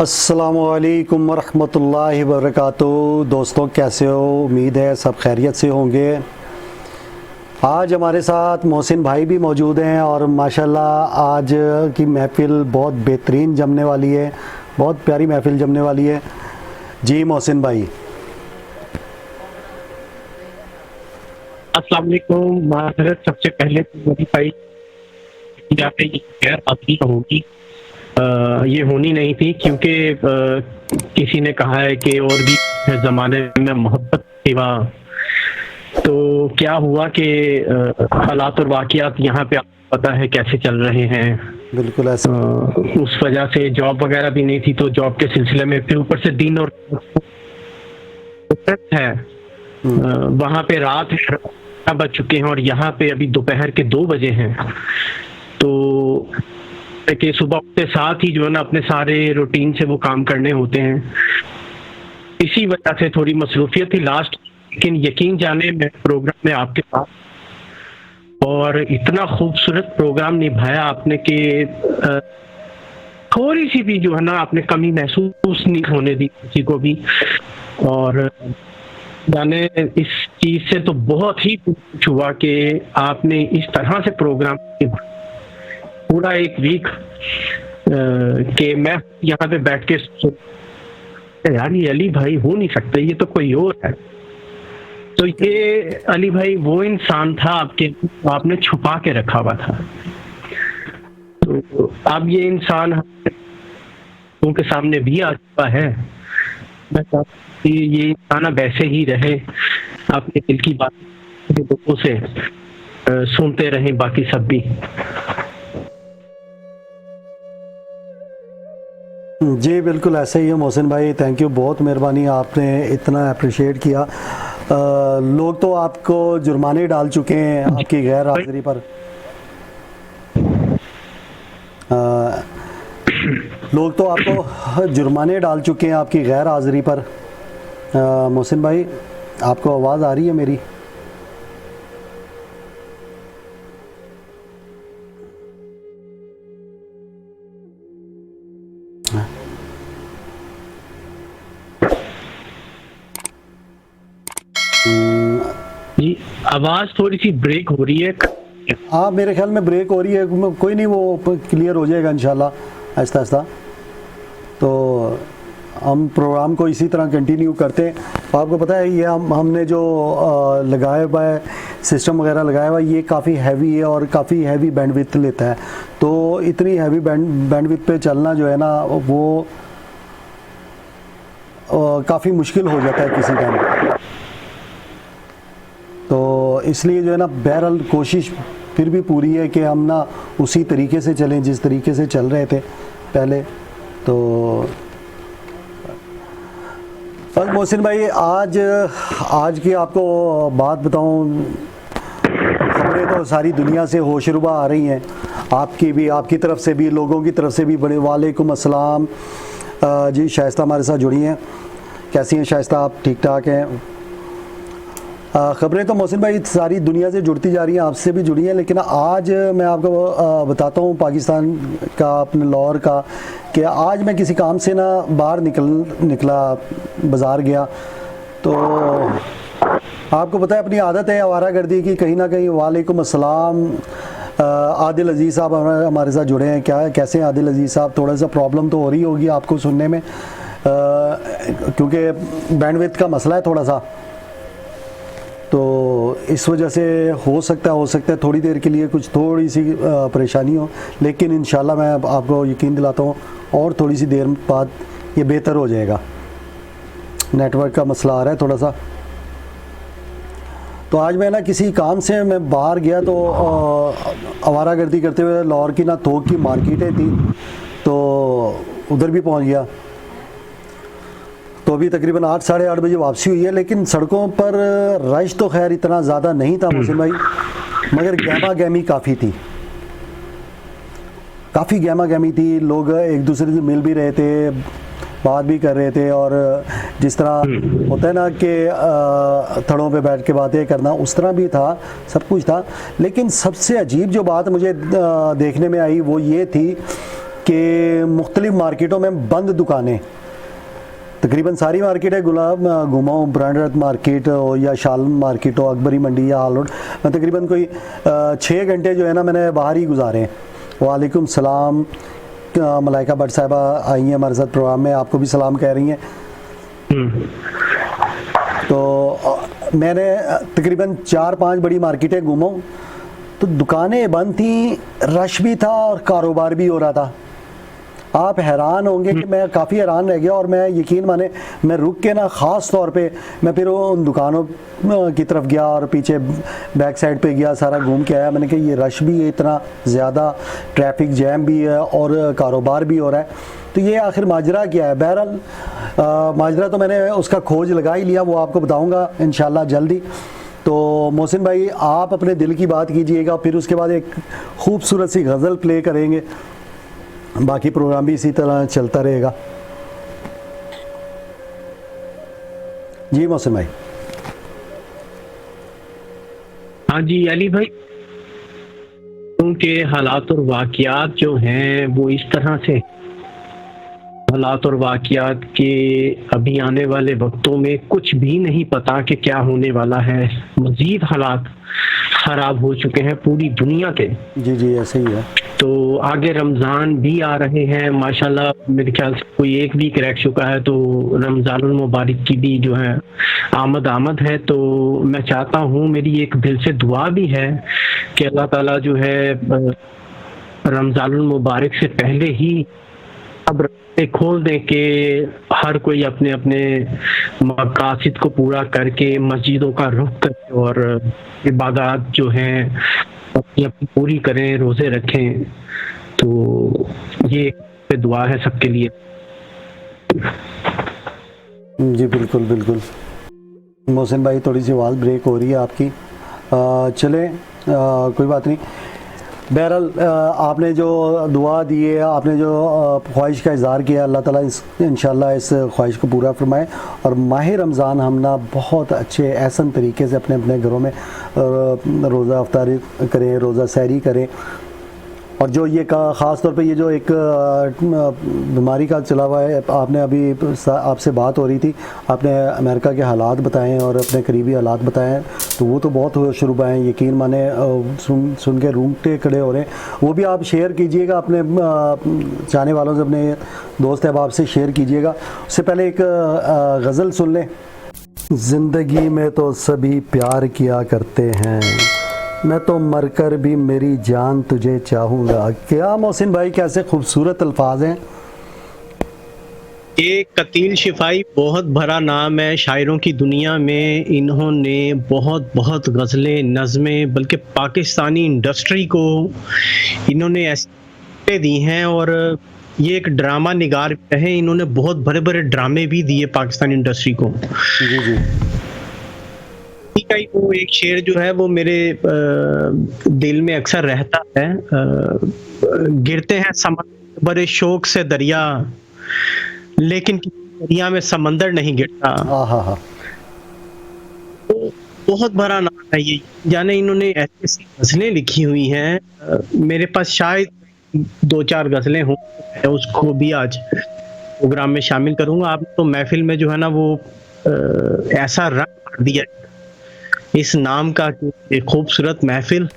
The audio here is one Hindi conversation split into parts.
अस्सलामुअलैकुम वरहमतुल्लाहि वबरकातुहू। दोस्तों कैसे हो? उम्मीद है सब खैरियत से होंगे। आज हमारे साथ मोहसिन भाई भी मौजूद हैं और माशाल्लाह आज की महफ़िल बहुत बेहतरीन जमने वाली है, बहुत प्यारी महफ़िल जमने वाली है। जी मोहसिन भाई। अस्सलाम वालेकुम। माज़रत सबसे पहले तो मेरी भाई यहाँ पे ये खैर अभी होगी, ये होनी नहीं थी क्योंकि किसी ने कहा है कि और भी ज़माने में मोहब्बत सिवा। तो क्या हुआ कि हालात और वाक़ियात यहाँ पे आपको पता है कैसे चल रहे हैं। बिल्कुल ऐसा। उस वजह से जॉब वगैरह भी नहीं थी, तो जॉब के सिलसिले में फिर ऊपर से दिन और है वहाँ पे रात बज चुके हैं और यहाँ पे अभी दोपहर के 2 बजे हैं। तो कि सुबह के साथ ही जो है ना अपने सारे रूटीन से वो काम करने होते हैं, इसी वजह से थोड़ी मसरूफियत थी लास्ट। लेकिन यकीन जाने में प्रोग्राम में आपके पास और इतना खूबसूरत प्रोग्राम निभाया आपने कि थोड़ी सी भी जो है ना आपने कमी महसूस नहीं होने दी किसी को भी। और जाने इस चीज से तो बहुत ही कुछ हुआ कि आपने इस तरह से प्रोग्राम पूरा एक वीक कि मैं यहाँ पे बैठ के यार ये अली भाई हो नहीं सकता, ये तो कोई और है। तो ये अली भाई वो इंसान था आपने छुपा के रखा हुआ था। तो अब ये इंसान उनके सामने भी आ चुका है। मैं चाहता हूं कि ये इंसान अब ऐसे ही रहे, अपने दिल की बात लोगों से सुनते रहें, बाकी सब भी। जी बिल्कुल ऐसा ही है मोहसिन भाई। थैंक यू, बहुत मेहरबानी, आपने इतना अप्रिशिएट किया। लोग तो आपको जुर्माने डाल चुके हैं आपकी गैर हाजिरी पर। लोग तो आपको जुर्माने डाल चुके हैं आपकी गैर हाजिरी पर। मोहसिन भाई आपको आवाज़ आ रही है मेरी? जी आवाज थोड़ी सी ब्रेक हो रही है। हाँ मेरे ख्याल में ब्रेक हो रही है, कोई नहीं, वो क्लियर हो जाएगा इंशाल्लाह आहिस्ता आहिस्ता। तो हम प्रोग्राम को इसी तरह कंटिन्यू करते हैं। आपको पता है ये हमने जो लगाया हुआ है सिस्टम वगैरह लगाया हुआ है, ये काफ़ी हैवी है और काफ़ी हैवी बैंडविड्थ लेता है। तो इतनी हैवी बैंडविड्थ पे चलना जो है ना वो काफ़ी मुश्किल हो जाता है किसी टाइम। तो इसलिए जो है ना बहरहाल कोशिश फिर भी पूरी है कि हम ना उसी तरीके से चलें जिस तरीके से चल रहे थे पहले। तो बस मोहसिन भाई आज की आपको बात बताऊं, खबरें तो सारी दुनिया से होशरुबा आ रही हैं, आपकी भी, आपकी तरफ से भी, लोगों की तरफ से भी। बड़े वालेकुम अस्सलाम। जी शाइस्ता हमारे साथ जुड़ी हैं। कैसी हैं शाइस्ता आप? ठीक ठाक हैं? ख़बरें तो मोहसिन भाई सारी दुनिया से जुड़ती जा रही हैं, आपसे भी जुड़ी हैं। लेकिन आज मैं आपको बताता हूँ पाकिस्तान का, अपने लाहौर का, कि आज मैं किसी काम से ना बाहर निकला, बाज़ार गया। तो आपको पता है अपनी आदत है आवारागर्दी की कहीं ना कहीं। वालेकुम अस्सलाम। आदिल अजीज़ साहब हमारे साथ जुड़े हैं। क्या कैसे हैं आदिल अजीज़ साहब? थोड़ा सा प्रॉब्लम तो हो रही होगी आपको सुनने में, क्योंकि बैंडविड्थ का मसला है थोड़ा सा, तो इस वजह से हो सकता है थोड़ी देर के लिए कुछ थोड़ी सी परेशानी हो। लेकिन इंशाल्लाह मैं आपको यकीन दिलाता हूँ और थोड़ी सी देर बाद ये बेहतर हो जाएगा। नेटवर्क का मसला आ रहा है थोड़ा सा। तो आज मैं ना किसी काम से मैं बाहर गया, तो आवारागर्दी करते हुए लाहौर की ना थोक की मार्केटें थी, तो उधर भी पहुँच गया। तो अभी तकरीबन 8 साढ़े 8 बजे वापसी हुई है। लेकिन सड़कों पर रश तो खैर इतना ज़्यादा नहीं था मोहसिन भाई, मगर गहमा गहमी काफ़ी थी, काफ़ी गहमा गहमी थी। लोग एक दूसरे से मिल भी रहे थे, बात भी कर रहे थे, और जिस तरह होता है ना कि थड़ों पे बैठ के बातें करना, उस तरह भी था, सब कुछ था। लेकिन सबसे अजीब जो बात मुझे देखने में आई वो ये थी कि मुख्तलिफ मार्केटों में बंद दुकानें, तकरीबन सारी मार्केट है, गुलाब घुमा हूँ, ब्रांड मार्केट हो या शालम मार्केट हो, अकबरी मंडी या हालोड, मैं तकरीबन कोई 6 घंटे जो है ना मैंने बाहर ही गुजारे हैं। वालेकुम सलाम, मलाइका भट्ट साहिबा आई हैं हमारे साथ प्रोग्राम में, आपको भी सलाम कह रही हैं। तो मैंने तकरीबन 4-5 बड़ी मार्केटें घूमा हूँ, तो दुकानें बंद थी, रश भी था और कारोबार भी हो रहा था। आप हैरान होंगे कि मैं काफ़ी हैरान रह गया, और मैं यकीन माने मैं रुक के ना ख़ास तौर पे मैं फिर उन दुकानों की तरफ गया और पीछे बैक साइड पे गया, सारा घूम के आया। मैंने कहा ये रश भी है इतना ज़्यादा, ट्रैफिक जैम भी है और कारोबार भी हो रहा है, तो ये आखिर माजरा क्या है। बहरहाल माजरा तो मैंने उसका खोज लगा ही लिया, वो आपको बताऊँगा इंशाल्लाह जल्दी। तो मोहसिन भाई आप अपने दिल की बात कीजिएगा, फिर उसके बाद एक खूबसूरत सी गज़ल प्ले करेंगे, बाकी प्रोग्राम भी इसी तरह चलता रहेगा। जी मोहसिन भाई। हाँ जी अली भाई, क्योंकि हालात और वाक़यात जो हैं वो इस तरह से हालात और वाक़यात के अभी आने वाले वक्तों में कुछ भी नहीं पता कि क्या होने वाला है। मज़ीद हालात ख़राब हो चुके हैं पूरी दुनिया के। जी जी ऐसे ही है। तो आगे रमज़ान भी आ रहे हैं माशाल्लाह, मेरे ख्याल से कोई 1 वीक रह चुका है, तो रमज़ानुल मुबारक की भी जो है आमद है। तो मैं चाहता हूँ, मेरी एक दिल से दुआ भी है कि अल्लाह ताला जो है रमज़ानुल मुबारक से पहले ही अब रास्ते खोल दें कि हर कोई अपने अपने मकासद को पूरा करके मस्जिदों का रुख करे और इबादत जो हैं अपनी अपनी पूरी करें, रोज़े रखें। तो ये दुआ है सबके लिए। जी बिल्कुल बिल्कुल। मोहसिन भाई थोड़ी सी आवाज़ ब्रेक हो रही है आपकी, चले कोई बात नहीं। बहरहाल आपने जो दुआ दी है, आपने जो ख्वाहिश का इज़हार किया, अल्लाह ताला इंशाल्लाह इस ख्वाहिश को पूरा फरमाए और माह रमज़ान हम ना बहुत अच्छे एहसन तरीके से अपने अपने घरों में रोज़ा अफ्तारी करें, रोज़ा सहरी करें। और जो ये ख़ास तौर पे ये जो एक बीमारी का चला हुआ है, आपने अभी आपसे बात हो रही थी, आपने अमेरिका के हालात बताएं और अपने करीबी हालात बताएं, तो वो तो बहुत होशरुबा हैं, यकीन माने सुन के रूंगटे खड़े हो रहे हैं। वो भी आप शेयर कीजिएगा अपने चाहने वालों से, अपने दोस्त अहबाब से शेयर कीजिएगा। उससे पहले एक गज़ल सुन लें। ज़िंदगी में तो सभी प्यार किया करते हैं, मैं तो मरकर भी मेरी जान तुझे चाहूँगा। क्या मोहसिन भाई कैसे खूबसूरत अल्फाज हैं। ये कतील शिफाई बहुत भरा नाम है शायरों की दुनिया में। इन्होंने बहुत बहुत गज़लें, नज़में, बल्कि पाकिस्तानी इंडस्ट्री को इन्होंने ऐसे दी हैं, और ये एक ड्रामा निगार है। इन्होंने बहुत बड़े बड़े ड्रामे भी दिए पाकिस्तानी इंडस्ट्री को। जी जी। का ही वो एक शेर जो है वो मेरे दिल में अक्सर रहता है। गिरते हैं समंदर बड़े शौक से दरिया, लेकिन दरिया में समंदर नहीं गिरता। तो बहुत बड़ा नाम है ये, जाने इन्होंने ऐसी गज़लें लिखी हुई हैं। मेरे पास शायद 2-4 गज़लें हों, उसको भी आज प्रोग्राम में शामिल करूंगा। आप तो महफिल में जो है ना वो ऐसा रंग भर दिया इस नाम का, एक खूबसूरत महफिल,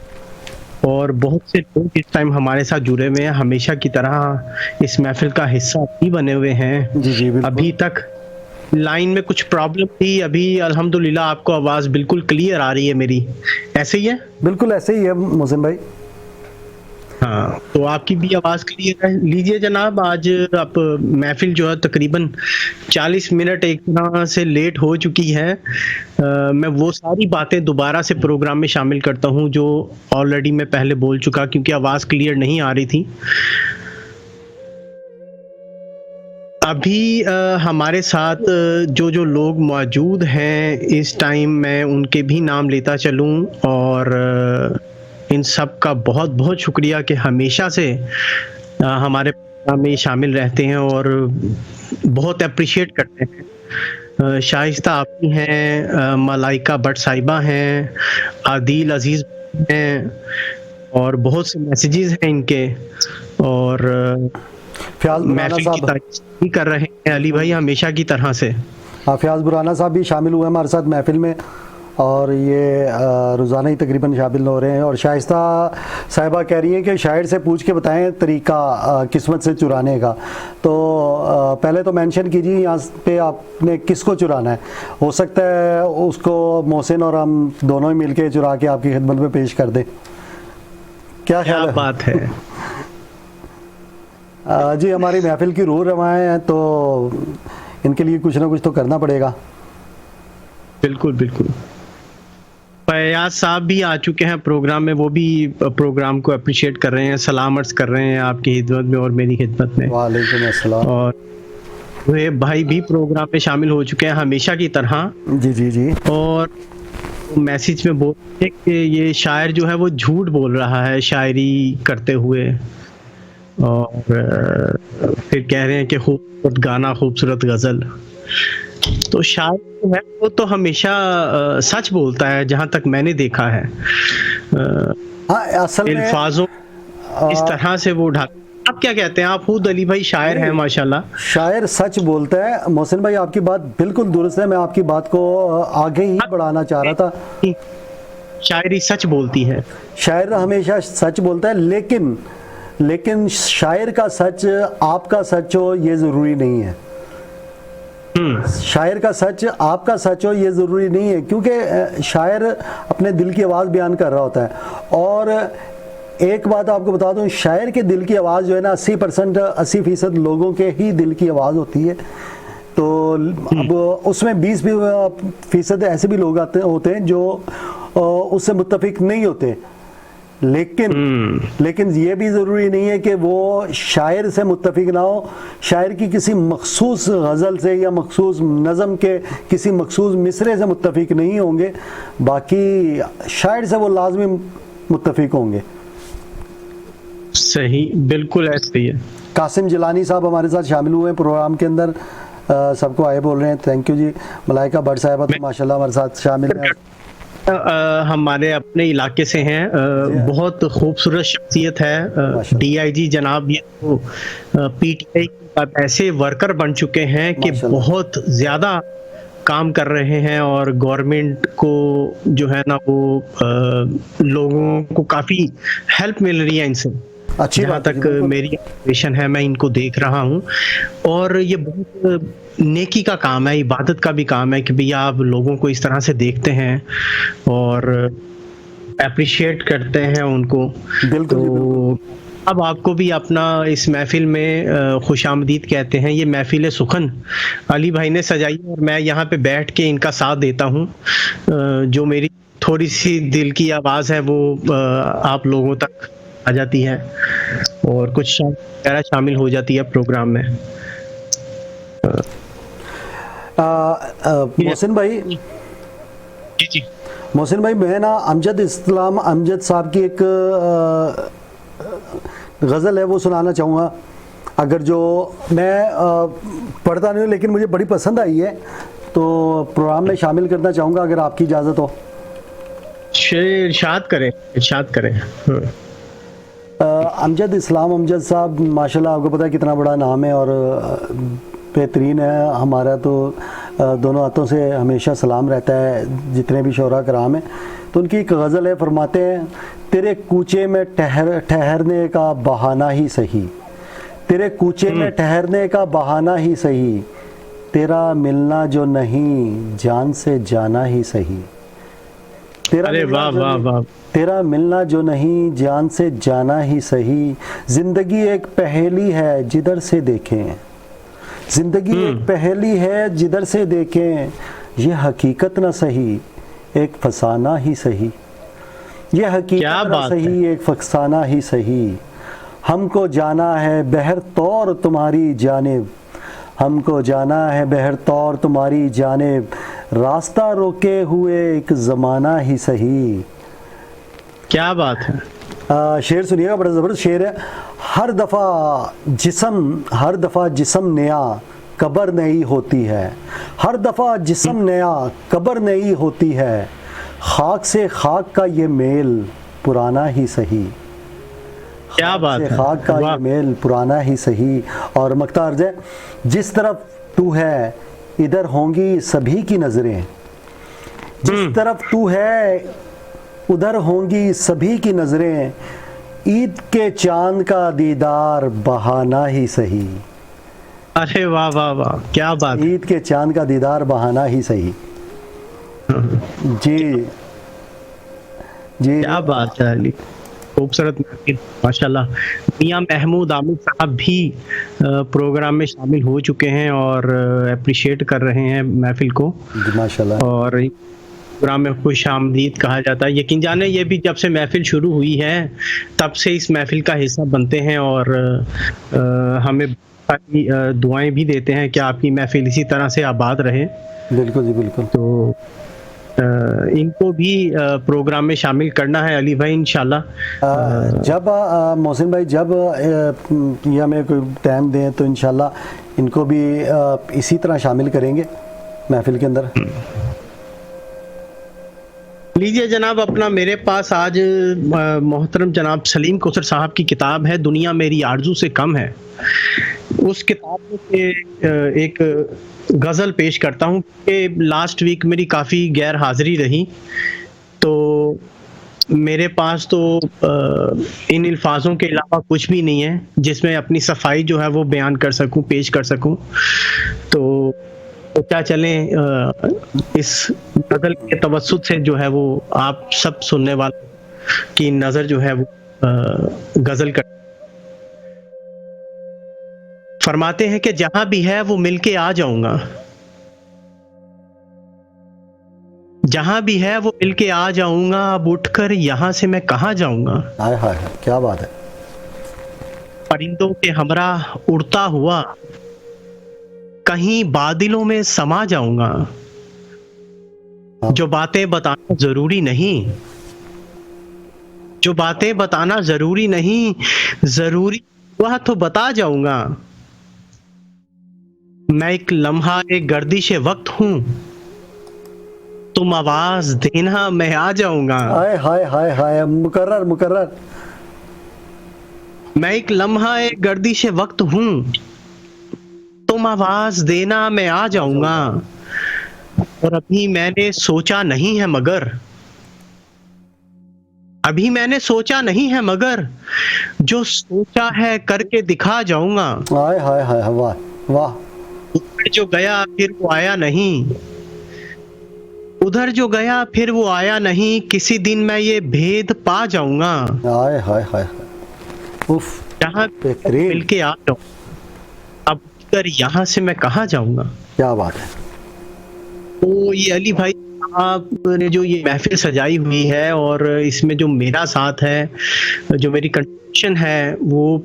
और बहुत से लोग इस टाइम हमारे साथ जुड़े हुए हैं, हमेशा की तरह इस महफिल का हिस्सा भी बने हुए हैं। जी अभी तक लाइन में कुछ प्रॉब्लम थी, अभी अल्हम्दुलिल्लाह आपको आवाज़ बिल्कुल क्लियर आ रही है मेरी। ऐसे ही है? बिल्कुल ऐसे ही है मोहसिन भाई। हाँ, तो आपकी भी आवाज़ क्लियर है। लीजिए जनाब, आज आप महफिल जो है तकरीबन 40 मिनट एक तरह से लेट हो चुकी है। मैं वो सारी बातें दोबारा से प्रोग्राम में शामिल करता हूँ जो ऑलरेडी मैं पहले बोल चुका, क्योंकि आवाज़ क्लियर नहीं आ रही थी। अभी हमारे साथ जो लोग मौजूद हैं इस टाइम, मैं उनके भी नाम लेता चलूँ, और इन सब का बहुत बहुत शुक्रिया कि हमेशा से हमारे प्रोग्राम में शामिल रहते हैं और बहुत अप्रिशिएट करते हैं। शाइस्ता आपी हैं, मलाइका भट्ट साहिबा हैं, आदिल अजीज़ हैं, और बहुत से मैसेजेस हैं इनके। और फयाज बुराना महफिल की साहब, तारीफ कर रहे हैं अली भाई हमेशा की तरह से। हाँ, फयाज बुराना साहब भी शामिल हुए हमारे साथ महफिल में, और ये रोज़ाना ही तकरीबन शामिल हो रहे हैं। और शाइस्ता साहिबा कह रही हैं कि शायर से पूछ के बताएं तरीका किस्मत से चुराने का। तो पहले तो मेंशन कीजिए यहाँ पे आपने किसको चुराना है। हो सकता है उसको मोहसिन और हम दोनों ही मिलके चुरा के आपकी खिदमत में पेश कर दें। क्या ख्याल है? बात है। जी, हमारी महफिल की रूह रवाएं हैं तो इनके लिए कुछ ना कुछ तो करना पड़ेगा। बिल्कुल बिल्कुल। फयाज साहब भी आ चुके हैं प्रोग्राम में, वो भी प्रोग्राम को अप्रिशिएट कर रहे हैं, सलाम अर्ज कर रहे हैं आपकी खिदमत में और मेरी खिदमत में। वालेकुम अस्सलाम। और वे भाई भी प्रोग्राम में शामिल हो चुके हैं हमेशा की तरह। जी जी जी। और मैसेज में बोल रहे हैं कि ये शायर जो है वो झूठ बोल रहा है शायरी करते हुए, और फिर कह रहे हैं कि खूबसूरत गाना खूबसूरत गजल। तो शायर जो है वो तो हमेशा सच बोलता है जहां तक मैंने देखा है। हाँ, असल में अल्फाजों इस तरह से वो ढाल। आप क्या कहते हैं? आप खुद अली भाई शायर हैं माशाल्लाह। शायर सच बोलता है। मोहसिन भाई, आपकी बात बिल्कुल दुरुस्त है। मैं आपकी बात को आगे ही बढ़ाना चाह रहा था। शायरी सच बोलती है, शायर हमेशा सच बोलता है, लेकिन शायर का सच आपका सच हो ये ज़रूरी नहीं है। शायर का सच आपका सच हो ये ज़रूरी नहीं है, क्योंकि शायर अपने दिल की आवाज़ बयान कर रहा होता है। और एक बात आपको बता दूं, शायर के दिल की आवाज़ जो है ना 80% लोगों के ही दिल की आवाज़ होती है। तो अब उसमें 20% ऐसे भी लोग होते हैं जो उससे मुत्तफिक नहीं होते, लेकिन ये भी ज़रूरी नहीं है कि वो शायर से मुत्तफिक ना हो। शायर की किसी मखसूस गज़ल से या मखसूस नज़म के किसी मखसूस मिसरे से मुत्तफिक नहीं होंगे, बाकी शायर से वो लाजमी मुत्तफिक होंगे। सही, बिल्कुल ऐसे ही है। कासिम जिलानी साहब हमारे साथ शामिल हुए हैं प्रोग्राम के अंदर, सबको आए बोल रहे हैं। थैंक यू जी। मलाइका भट्ट साहिबा तो माशाल्लाह हमारे साथ शामिल हैं। हमारे अपने इलाके से हैं। बहुत खूबसूरत शख्सियत है डीआईजी जनाब। ये तो पीटीआई ऐसे वर्कर बन चुके हैं कि बहुत ज़्यादा काम कर रहे हैं, और गवर्नमेंट को जो है ना वो लोगों को काफ़ी हेल्प मिल रही है इनसे। अच्छी जहाँ तक मेरी ऑब्जर्वेशन है, मैं इनको देख रहा हूँ। और ये बहुत नेकी का काम है, इबादत का भी काम है कि भैया आप लोगों को इस तरह से देखते हैं और अप्रिशिएट करते हैं उनको। बिल्कुल, तो अब आपको भी अपना इस महफिल में खुशामदीद कहते हैं। ये महफिल सुखन अली भाई ने सजाई, और मैं यहाँ पे बैठ के इनका साथ देता हूँ। जो मेरी थोड़ी सी दिल की आवाज़ है वो आप लोगों तक आ जाती है, और कुछ शामिल हो जाती है प्रोग्राम में। मोहसिन भाई, जी मोहसिन भाई, मैं ना अमजद इस्लाम अमजद साहब की एक गज़ल है वो सुनाना चाहूँगा। अगर जो मैं पढ़ता नहीं हूँ लेकिन मुझे बड़ी पसंद आई है, तो प्रोग्राम में शामिल करना चाहूँगा अगर आपकी इजाज़त हो। इरशाद करें, इरशाद करें। अमजद इस्लाम अमजद साहब माशाल्लाह, आपको पता है कितना बड़ा नाम है और बेहतरीन है। हमारा तो दोनों हाथों से हमेशा सलाम रहता है जितने भी शोरा कराम हैं। तो उनकी एक गज़ल है, फरमाते हैं, तेरे कूचे में ठहरने का बहाना ही सही, तेरे कूचे में ठहरने का बहाना ही सही, तेरा मिलना जो नहीं जान से जाना ही सही। तेरा मिलना जो नहीं जान से जाना ही सही। जिंदगी एक पहेली है जिधर से देखें, जिंदगी एक पहेली है जिधर से देखें, ये हकीकत ना सही एक फसाना ही सही, ये हकीकत ना सही एक फसाना ही सही। हमको जाना है बहर तौर तुम्हारी जानिब, हमको जाना है बहर तौर तुम्हारी जानिब, रास्ता रोके हुए एक ज़माना ही सही। क्या बात है। शेर सुनिएगा, बड़ा ज़बरदस्त शेर है। हर दफ़ा जिस्म नया कब्र नई होती है, हर दफ़ा जिस्म नया कब्र नई होती है, खाक से खाक का ये मेल पुराना ही सही, क्या बात से है, खाक का ये वाह। मेल पुराना ही सही। और मक्ता अर्ज़ है, जिस तरफ तू है इधर होंगी सभी की नज़रें, जिस तरफ तू है उधर होंगी सभी की नज़रें, ईद के चांद का दीदार बहाना ही सही। अरे वाह वाह वाह, क्या बात है। ईद के चांद का दीदार बहाना ही सही। जी जी। क्या बात है अली, खूबसूरत महफिल, माशाल्लाह। मियां महमूद आमिर साहब भी प्रोग्राम में शामिल हो चुके हैं और अप्रिशिएट कर रहे हैं महफिल को, जी माशाल्लाह। और प्रोग्राम में खुश आमदीद कहा जाता है। यकीन जाने ये भी जब से महफिल शुरू हुई है तब से इस महफिल का हिस्सा बनते हैं और हमें सारी दुआएं भी देते हैं कि आपकी महफिल इसी तरह से आबाद रहे। बिल्कुल जी बिल्कुल। तो इनको भी प्रोग्राम में शामिल करना है अली भाई इंशाल्लाह। जब मोहसिन भाई जब ये हमें कोई टाइम दें तो इंशाल्लाह इनको भी इसी तरह शामिल करेंगे महफिल के अंदर। लीजिए जनाब, अपना मेरे पास आज मोहतरम जनाब सलीम कौसर साहब की किताब है दुनिया मेरी आरजू से कम है। उस किताब में से एक गज़ल पेश करता हूँ कि लास्ट वीक मेरी काफ़ी गैर हाज़िरी रही, तो मेरे पास तो इन अल्फाजों के अलावा कुछ भी नहीं है जिसमें अपनी सफाई जो है वो बयान कर सकूं, पेश कर सकूं। तो क्या चलें इस गज़ल के तवस्सुत से जो है वो आप सब सुनने वालों की नज़र जो है वो गज़ल कर फरमाते हैं कि जहां भी है वो मिलके आ जाऊंगा, जहां भी है वो मिलके आ जाऊंगा, अब उठकर यहां से मैं कहां जाऊंगा। हाय हाय हाय, क्या बात है। परिंदों के हमरा उड़ता हुआ कहीं बादलों में समा जाऊंगा, जो बातें बताना जरूरी नहीं, जो बातें बताना जरूरी नहीं, जरूरी वह तो बता जाऊंगा। मैं एक लम्हा एक गर्दिश वक्त हूं, तुम आवाज देना मैं आ जाऊंगा। हाय हाय हाय हाय, मुकर्रर मुकर्रर। मैं एक लम्हा एक गर्दिश वक्त हूं, तुम आवाज देना मैं आ जाऊंगा। और अभी मैंने सोचा नहीं है मगर, अभी मैंने सोचा नहीं है मगर, जो सोचा है करके दिखा जाऊंगा। हाय हाय हाय, वाह वाह। उधर जो गया फिर वो आया नहीं, उधर जो गया फिर वो आया नहीं, किसी दिन मैं ये भेद पा जाऊंगा। हाय हाय हाय, उफ, जहां बेहतरीन। मिलके आ जाऊं, अब कर यहाँ से मैं कहाँ जाऊंगा। क्या बात है। तो ये अली भाई आपने जो ये महफिल सजाई हुई है और इसमें जो मेरा साथ है, जो मेरी कंट्रीब्यूशन है वो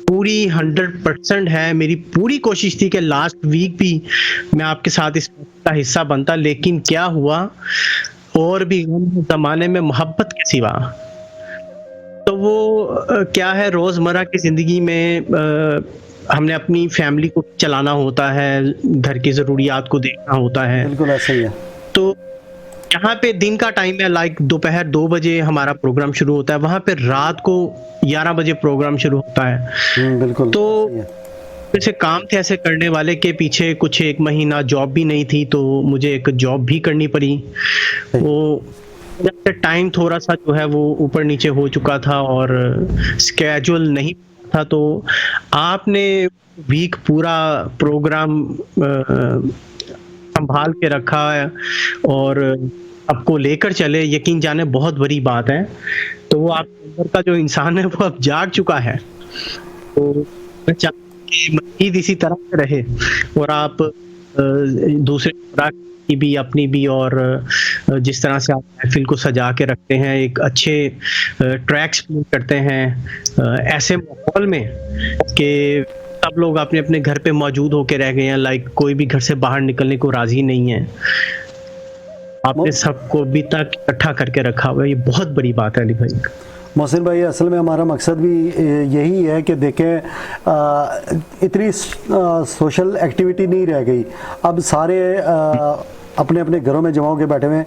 पूरी 100% है। मेरी पूरी कोशिश थी कि लास्ट वीक भी मैं आपके साथ इस का हिस्सा बनता, लेकिन क्या हुआ, और भी जमाने में मोहब्बत के सिवा, तो वो क्या है, रोजमर्रा की जिंदगी में हमने अपनी फैमिली को चलाना होता है, घर की जरूरियात को देखना होता है। बिल्कुल ऐसा ही है। तो यहाँ पे दिन का टाइम है, लाइक दोपहर 2 बजे हमारा प्रोग्राम शुरू होता है, वहां पे रात को 11 बजे प्रोग्राम शुरू होता है। बिल्कुल। तो जैसे काम थे ऐसे करने वाले के पीछे कुछ 1 महीना जॉब भी नहीं थी, तो मुझे एक जॉब भी करनी पड़ी। वो टाइम थोड़ा सा जो है वो ऊपर नीचे हो चुका था और स्केड्यूल नहीं था, तो आपने वीक पूरा प्रोग्राम संभाल के रखा है और आपको लेकर चले, यकीन जाने बहुत बड़ी बात है। तो वो आप अंदर का जो इंसान है वो अब जाग चुका है। तो मैं चाहता हूं कि मजीद इसी तरह से रहे और आप दूसरे की भी, अपनी भी, और जिस तरह से आप महफिल को सजा के रखते हैं, एक अच्छे ट्रैक्स प्ले करते हैं ऐसे माहौल में कि सब लोग अपने अपने घर पे मौजूद होके रह गए हैं, लाइक कोई भी घर से बाहर निकलने को राजी नहीं है। आपने सबको अभी तक इकट्ठा करके रखा हुआ है, ये बहुत बड़ी बात है अली भाई। मोहसिन भाई, असल में हमारा मकसद भी यही है कि देखें इतनी सोशल एक्टिविटी नहीं रह गई, अब सारे अपने अपने घरों में जमा के बैठे हुए हैं।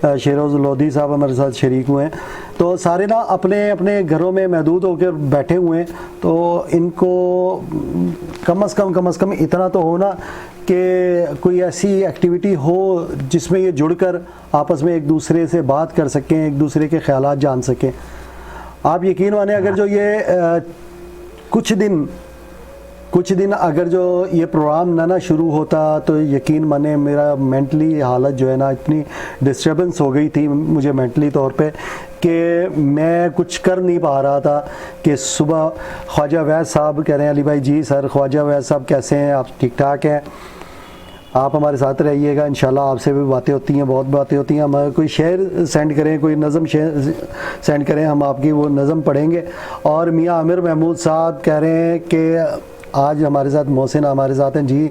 शेरोज़ लोधी साहब हमारे साथ शरीक हुए हैं। तो सारे ना अपने अपने घरों में महदूद होकर बैठे हुए हैं, तो इनको कम से कम इतना तो हो ना कि कोई ऐसी एक्टिविटी हो जिसमें ये जुड़कर आपस में एक दूसरे से बात कर सकें, एक दूसरे के ख्यालात जान सकें। आप यकीन माने अगर जो ये कुछ दिन अगर जो ये प्रोग्राम ना शुरू होता तो यकीन माने मेरा मेंटली हालत जो है ना इतनी डिस्टर्बेंस हो गई थी मुझे मेंटली तौर पे कि मैं कुछ कर नहीं पा रहा था। कि सुबह ख्वाजा वैद साहब कह रहे हैं, अली भाई जी सर ख्वाजा वैद साहब कैसे हैं, आप ठीक ठाक हैं, आप हमारे साथ रहिएगा, इंशाल्लाह आपसे भी बातें होती हैं, बहुत बातें होती हैं। हमारे कोई शेर सेंड करें, कोई नज़म सेंड करें, हम आपकी वो नज़म पढ़ेंगे। और मियाँ आमिर महमूद साहब कह रहे हैं कि आज हमारे साथ मोहसिन हमारे साथ हैं। जी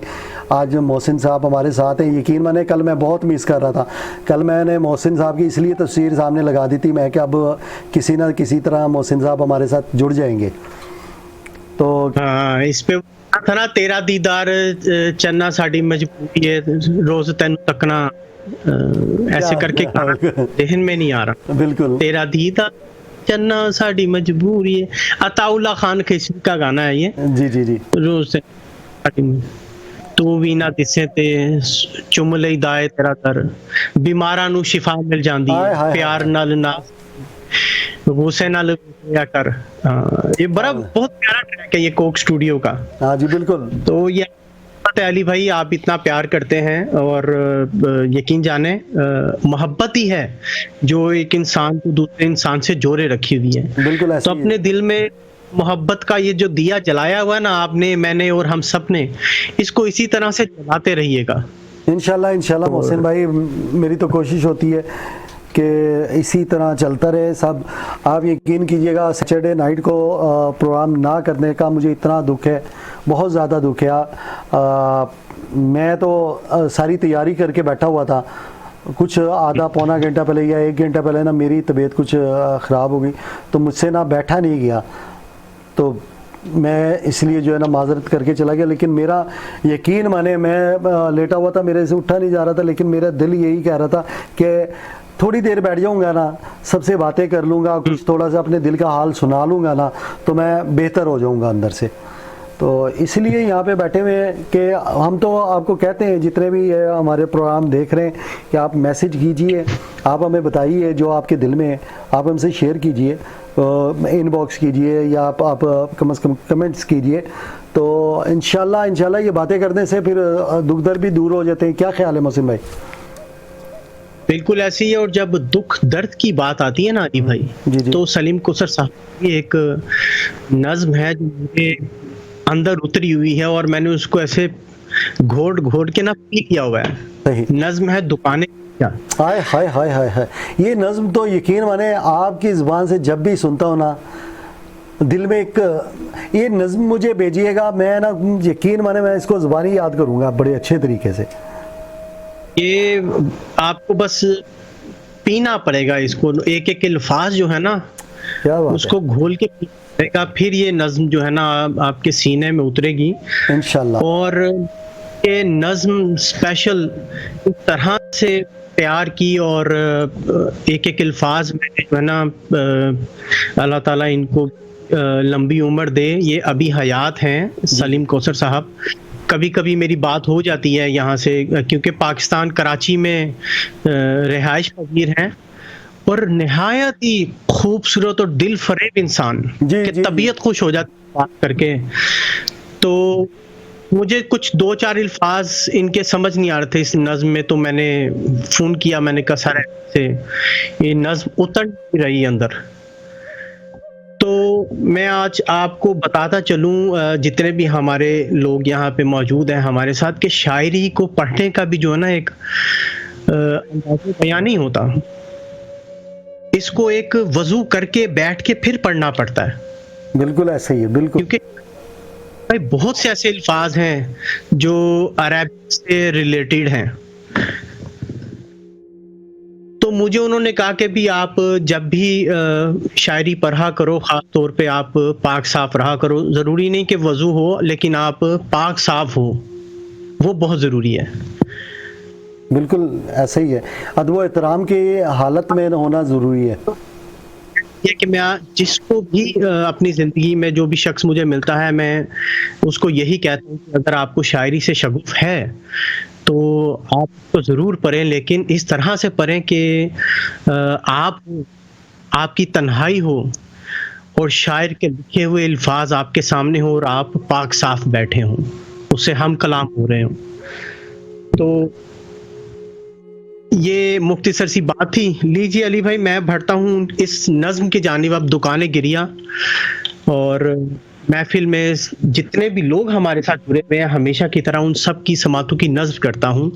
आज मोहसिन साहब हमारे साथ हैं। यकीन माने कल मैं बहुत मिस कर रहा था, कल मैंने मोहसिन साहब की इसलिए तस्वीर सामने लगा दी थी मैं कि अब किसी न किसी तरह मोहसिन साहब हमारे साथ जुड़ जाएंगे। तो हाँ, इस पे था ना, तेरा दीदार चन्ना साड़ी मजबूरी है, रोज तेन तकना, ऐसे करके जहन में नहीं आ रहा। बिल्कुल, तेरा दीदार चन्ना साड़ी मजबूरी है, अताउल्ला खान खिचड़ी का गाना है ये। जी जी जी। रोज तू भी ना दिसे ते चुम लई दाए तेरा दर, बीमारां नू शिफा मिल जांदी है, प्यार नाल ना गुस्से नाल या कर। ये बड़ा बहुत प्यारा ट्रैक है ये कोक स्टूडियो का। हाँ जी बिल्कुल। तो ये अली भाई आप इतना प्यार करते हैं और यकीन जाने मोहब्बत ही है जो एक इंसान को दूसरे इंसान से जोड़े रखी हुई है। बिल्कुल ऐसे तो अपने दिल में मोहब्बत का ये जो दिया जलाया हुआ है ना आपने, मैंने और हम सब ने, इसको इसी तरह से जलाते रहिएगा इंशाल्लाह। मोहसिन भाई मेरी तो कोशिश होती है कि इसी तरह चलता रहे सब। आप यकीन कीजिएगा सैटरडे नाइट को प्रोग्राम ना करने का मुझे इतना दुख है, बहुत ज़्यादा दुख है। मैं तो सारी तैयारी करके बैठा हुआ था, कुछ आधा पौना घंटा पहले या 1 घंटा पहले ना मेरी तबीयत कुछ ख़राब हो गई तो मुझसे ना बैठा नहीं गया, तो मैं इसलिए जो है ना माजरत करके चला गया। लेकिन मेरा यकीन माने मैं लेटा हुआ था, मेरे से उठा नहीं जा रहा था, लेकिन मेरा दिल यही कह रहा था कि थोड़ी देर बैठ जाऊंगा ना, सबसे बातें कर लूँगा, कुछ थोड़ा सा अपने दिल का हाल सुना लूँगा ना, तो मैं बेहतर हो जाऊँगा अंदर से। तो इसलिए यहाँ पे बैठे हुए हैं कि हम तो आपको कहते हैं जितने भी हमारे प्रोग्राम देख रहे हैं कि आप मैसेज कीजिए, आप हमें बताइए जो आपके दिल में है, आप हमसे शेयर कीजिए, इनबॉक्स कीजिए या आप कम से कम कमेंट्स कीजिए। तो इंशाल्लाह ये बातें करने से फिर दुख दर्द भी दूर हो जाते हैं। क्या ख्याल है मोहसिन भाई? बिल्कुल ऐसी है। और जब दुख दर्द की बात आती है ना अली भाई, जी। तो सलीम कोसर साहब की एक नज्म है जो मुझे अंदर उतरी हुई है और मैंने उसको ऐसे घोट के ना पी किया हुआ है। सही। नज्म है दुकानें क्या। हाय हाय हाय हाय हाय, ये नज्म तो यकीन माने आपकी ज़ुबान से जब भी सुनता हूँ ना दिल में एक, ये नज्म मुझे भेजिएगा, मैं ना यकीन माने मैं इसको ज़ुबानी याद करूँगा बड़े अच्छे तरीके से। ये आपको बस पीना पड़ेगा इसको, एक एक अल्फाज जो है ना क्या बात उसको घोल के पीना, फिर ये नज्म जो है ना आपके सीने में उतरेगी इंशाल्लाह। और ये नज्म स्पेशल इस तरह से प्यार की और एक एक अल्फाज में जो है ना अल्लाह ताला इनको लंबी उम्र दे। ये अभी हयात हैं सलीम कोसर साहब। कभी कभी मेरी बात हो जाती है यहाँ से, क्योंकि पाकिस्तान कराची में रिहाइश पजीर हैं और निहायत ही खूबसूरत और दिल फरेब इंसान की तबीयत खुश हो जाती है बात करके। तो मुझे कुछ 2-4 अल्फाज इनके समझ नहीं आ रहे थे इस नज्म में, तो मैंने फ़ोन किया, मैंने कहा सर से ये नज्म उतर नहीं रही अंदर। तो मैं आज आपको बताता चलूं, जितने भी हमारे लोग यहाँ पे मौजूद हैं हमारे साथ, कि शायरी को पढ़ने का भी जो है ना एक अंदाज़े बयान नहीं होता, इसको एक वजू करके बैठ के फिर पढ़ना पड़ता है। बिल्कुल ऐसे ही है, बिल्कुल। क्योंकि भाई बहुत से ऐसे अल्फाज हैं जो अरबिक से रिलेटेड हैं। तो मुझे उन्होंने कहा कि भी आप जब भी शायरी पढ़ा करो, ख़ास तौर पे आप पाक साफ रहा करो। ज़रूरी नहीं कि वज़ू हो, लेकिन आप पाक साफ हो, वो बहुत ज़रूरी है। बिल्कुल ऐसा ही है। अदब एहतराम की हालत में होना ज़रूरी है। ये कि मैं जिसको भी अपनी ज़िंदगी में जो भी शख्स मुझे मिलता है, मैं उसको यही कहता हूँ कि अगर आपको शायरी से शगुफ़ है तो आप तो ज़रूर पढ़ें, लेकिन इस तरह से पढ़ें कि आपकी तन्हाई हो और शायर के लिखे हुए अल्फाज आपके सामने हो और आप पाक साफ बैठे हों, उससे हम कलाम हो रहे हों। तो ये मुख्तसर सी बात थी। लीजिए अली भाई, मैं बढ़ता हूँ इस नज़्म की जानिब। अब दुकानें गिरिया, और महफिल में जितने भी लोग हमारे साथ जुड़े हुए हैं, हमेशा की तरह उन सब की समातों की नज़्म करता हूँ।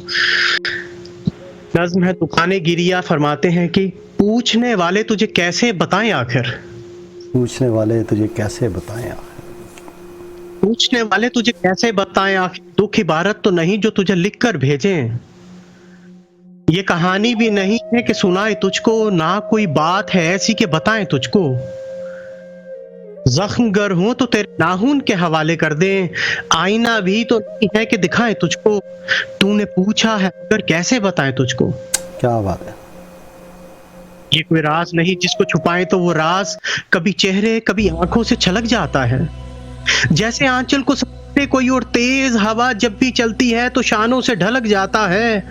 नज़्म है दुकानें गिरिया। फरमाते हैं कि पूछने वाले तुझे कैसे बताएं आखिर, पूछने वाले तुझे कैसे बताएं आखिर, पूछने वाले तुझे कैसे बताएं आखिर, दुख इबारत तो नहीं जो तुझे लिख कर भेजें। ये कहानी भी नहीं है कि सुनाए तुझको, ना कोई बात है ऐसी कि बताएं तुझको। जख्म गर हो तो तेरे नाखून के हवाले कर दें, आईना भी तो नहीं है कि दिखाएं तुझको। तूने पूछा है मगर कैसे बताएं तुझको। क्या बात है। ये कोई राज नहीं जिसको छुपाएं तो वो राज कभी चेहरे कभी आंखों से छलक जाता है। जैसे आंचल को समेटे कोई और तेज हवा जब भी चलती है तो शानों से ढलक जाता है।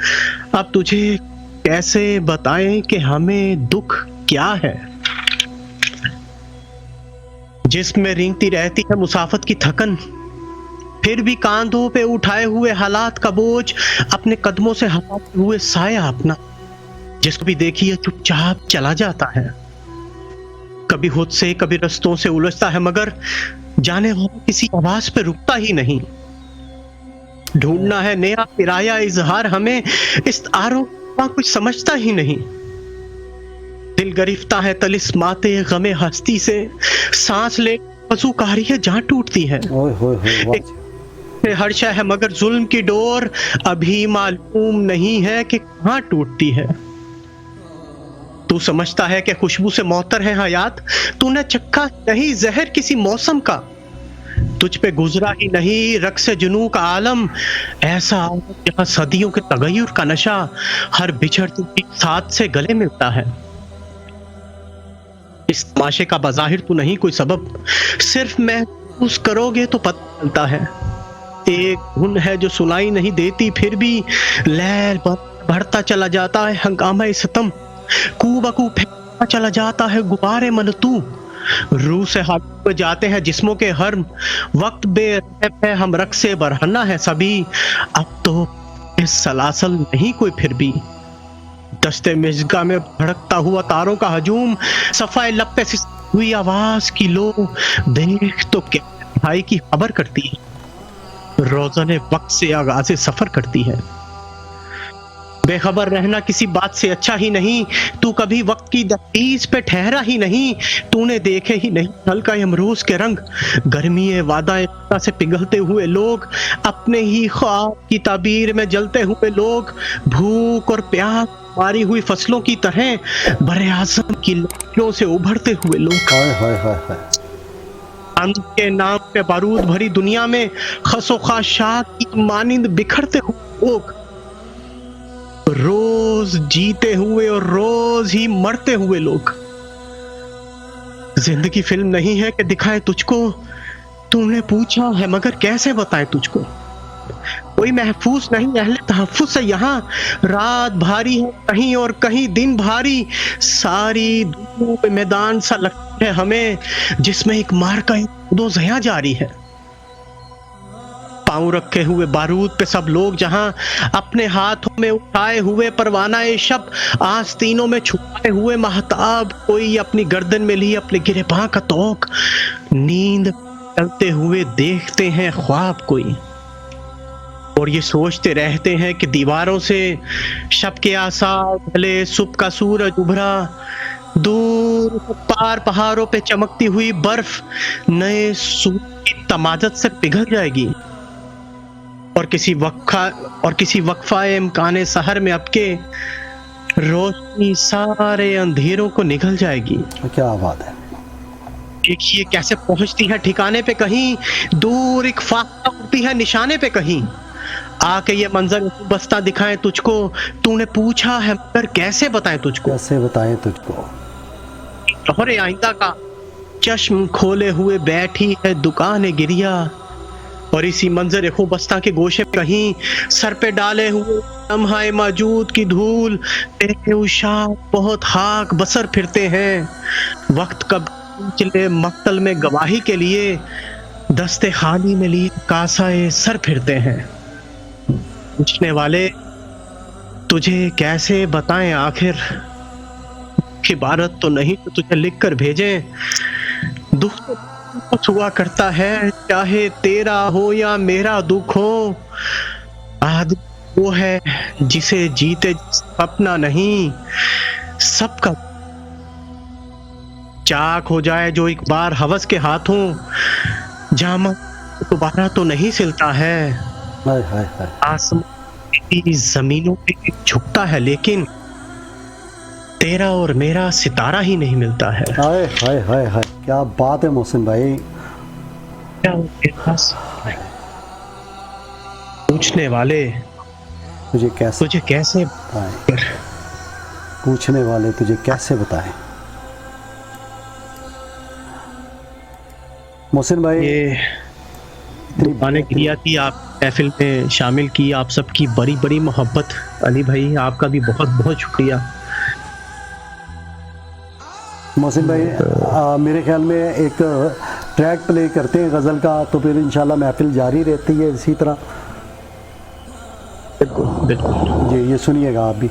अब तुझे कैसे बताएं कि हमें दुख क्या है, जिसमें रेंगती रहती है मुसाफत की थकन, फिर भी कांधों पे उठाए हुए हालात का बोझ, अपने कदमों से हटाते हुए साया अपना, जिसको भी देखिए चुपचाप चला जाता है। कभी खुद से कभी रस्तों से उलझता है, मगर जाने वाला किसी आवाज पे रुकता ही नहीं। ढूंढना है नया किराया इजहार हमें, इस आरोप का कुछ समझता ही नहीं। दिल गरिफ्ता है तलिस्माते गमे हस्ती से, सांस ले पशुकारी है जहां टूटती है। ओए होए होए, वाह। हर्षा है मगर जुल्म की डोर अभी मालूम नहीं है कि कहां टूटती है। तू समझता है कि खुशबू से मौतर है हयात, तूने चक्का नहीं जहर किसी मौसम का। तुझ पे गुजरा ही नहीं रक्स जुनू का आलम, ऐसा जहां सदियों के तगय्युर का नशा हर बिछड़ती हुई साथ से गले मिलता है। इस तमाशे का बज़ाहिर तू नहीं कोई सबब, सिर्फ महसूस करोगे तो पता चलता है। एक धुन है जो सुनाई नहीं देती, फिर भी लहर बढ़ता चला जाता है हंगामा सितम, कूबकू फेंकता चला जाता है गुब्बारे मन तू। रूह से हाथ पे जाते हैं जिस्मों के हर वक्त, बेरहम है हम रख से बरहना है सभी। अब तो इस सलासल नहीं कोई फिर भी, दस्ते मिज़गा में भड़कता हुआ तारों का हजूम, सफाए लब पे हुई आवाज की लो, देख तो क्या भाई की खबर करती है, रोज़ाने वक्त से आगाज़े सफर करती है। बेखबर रहना किसी बात से अच्छा ही नहीं, तू कभी वक्त की दहलीज पे ठहरा ही नहीं। तूने देखे ही नहीं हल्का अमरूज के रंग, गर्मी वादा से पिघलते हुए लोग, अपने ही ख्वाब की ताबीर में जलते हुए लोग, भूख और प्यास मारी हुई फसलों की तरह बरे आज़म की लड़कियों से उभरते हुए लोग। हाय हाय हाय हाय। अमन के नाम पे बारूद भरी दुनिया में खसो खाशाक की मानिंद बिखरते हुए लोग, रोज जीते हुए और रोज ही मरते हुए लोग। जिंदगी फिल्म नहीं है कि दिखाए तुझको, तूने पूछा है मगर कैसे बताएं तुझको। कोई महफूज नहीं अहले तहफ्फुज से यहाँ, रात भारी है कहीं और कहीं दिन भारी, सारी दुनिया पे मैदान सा लगता है हमें, जिसमें एक मार का दो जया जारी है। पांव रखे हुए बारूद पे सब लोग जहां, अपने हाथों में उठाए हुए परवाना शब, आस्तीनों में छुपाए हुए महताब, कोई अपनी गर्दन में ली अपने गिरेबां का तोक, नींद चलते हुए देखते हैं ख्वाब कोई, और ये सोचते रहते हैं कि दीवारों से शब के आसार ढले, सुबह का सूरज उभरा, दूर पार पहाड़ों पे चमकती हुई बर्फ नए सूरज की तमाजत से पिघल जाएगी, और किसी वक्फा इम्काने सहर में आपके रोशनी सारे अंधेरों को निगल जाएगी। क्या बात है। देखिए कैसे पहुंचती है ठिकाने पे कहीं, दूर एक फाका उड़ती है निशाने पे कहीं, आके ये मंजर बस्ता दिखाएं तुझको, तूने पूछा है मगर कैसे बताएं तुझको। कैसे बताएं तुझको। तोहरे आइंदा का चश्म खोले हुए बैठी है दुकान गिरिया, और इसी मंजर खूबस्ता के गोशे में कहीं सर पे डाले हुए लम्हाए मौजूद की धूल तेरे उषा बहुत हाक बसर फिरते हैं। वक्त कब चले मक्तल में गवाही के लिए, दस्ते खाली में लिए कासाए सर फिरते हैं। पूछने वाले तुझे कैसे बताएं आखिर, इबारत तो नहीं तो तुझे लिख कर भेजें। दुख तो कुछ हुआ करता है, चाहे तेरा हो या मेरा दुख हो। आदमी वो है जिसे जीते अपना नहीं, सबका चाक हो जाए जो एक बार हवस के हाथों, जामा दोबारा तो नहीं सिलता है। हाय हाय हाय। आसमान जमीनों पे झुकता है लेकिन तेरा और मेरा सितारा ही नहीं मिलता है। हाय हाय हाय हाय, क्या बात है मोहसिन भाई। पूछने वाले तुझे कैसे बताएं, पूछने वाले तुझे कैसे बताएं। मोहसिन भाई, ये दुकाने क्रिया थी, आप महफिल में शामिल की, आप सबकी बड़ी बड़ी मोहब्बत। अली भाई आपका भी बहुत बहुत शुक्रिया। मोहसिन भाई मेरे ख्याल में एक ट्रैक प्ले करते हैं गज़ल का, तो फिर इंशाल्लाह महफिल जारी रहती है इसी तरह। बिल्कुल बिल्कुल जी, ये सुनिएगा आप भी।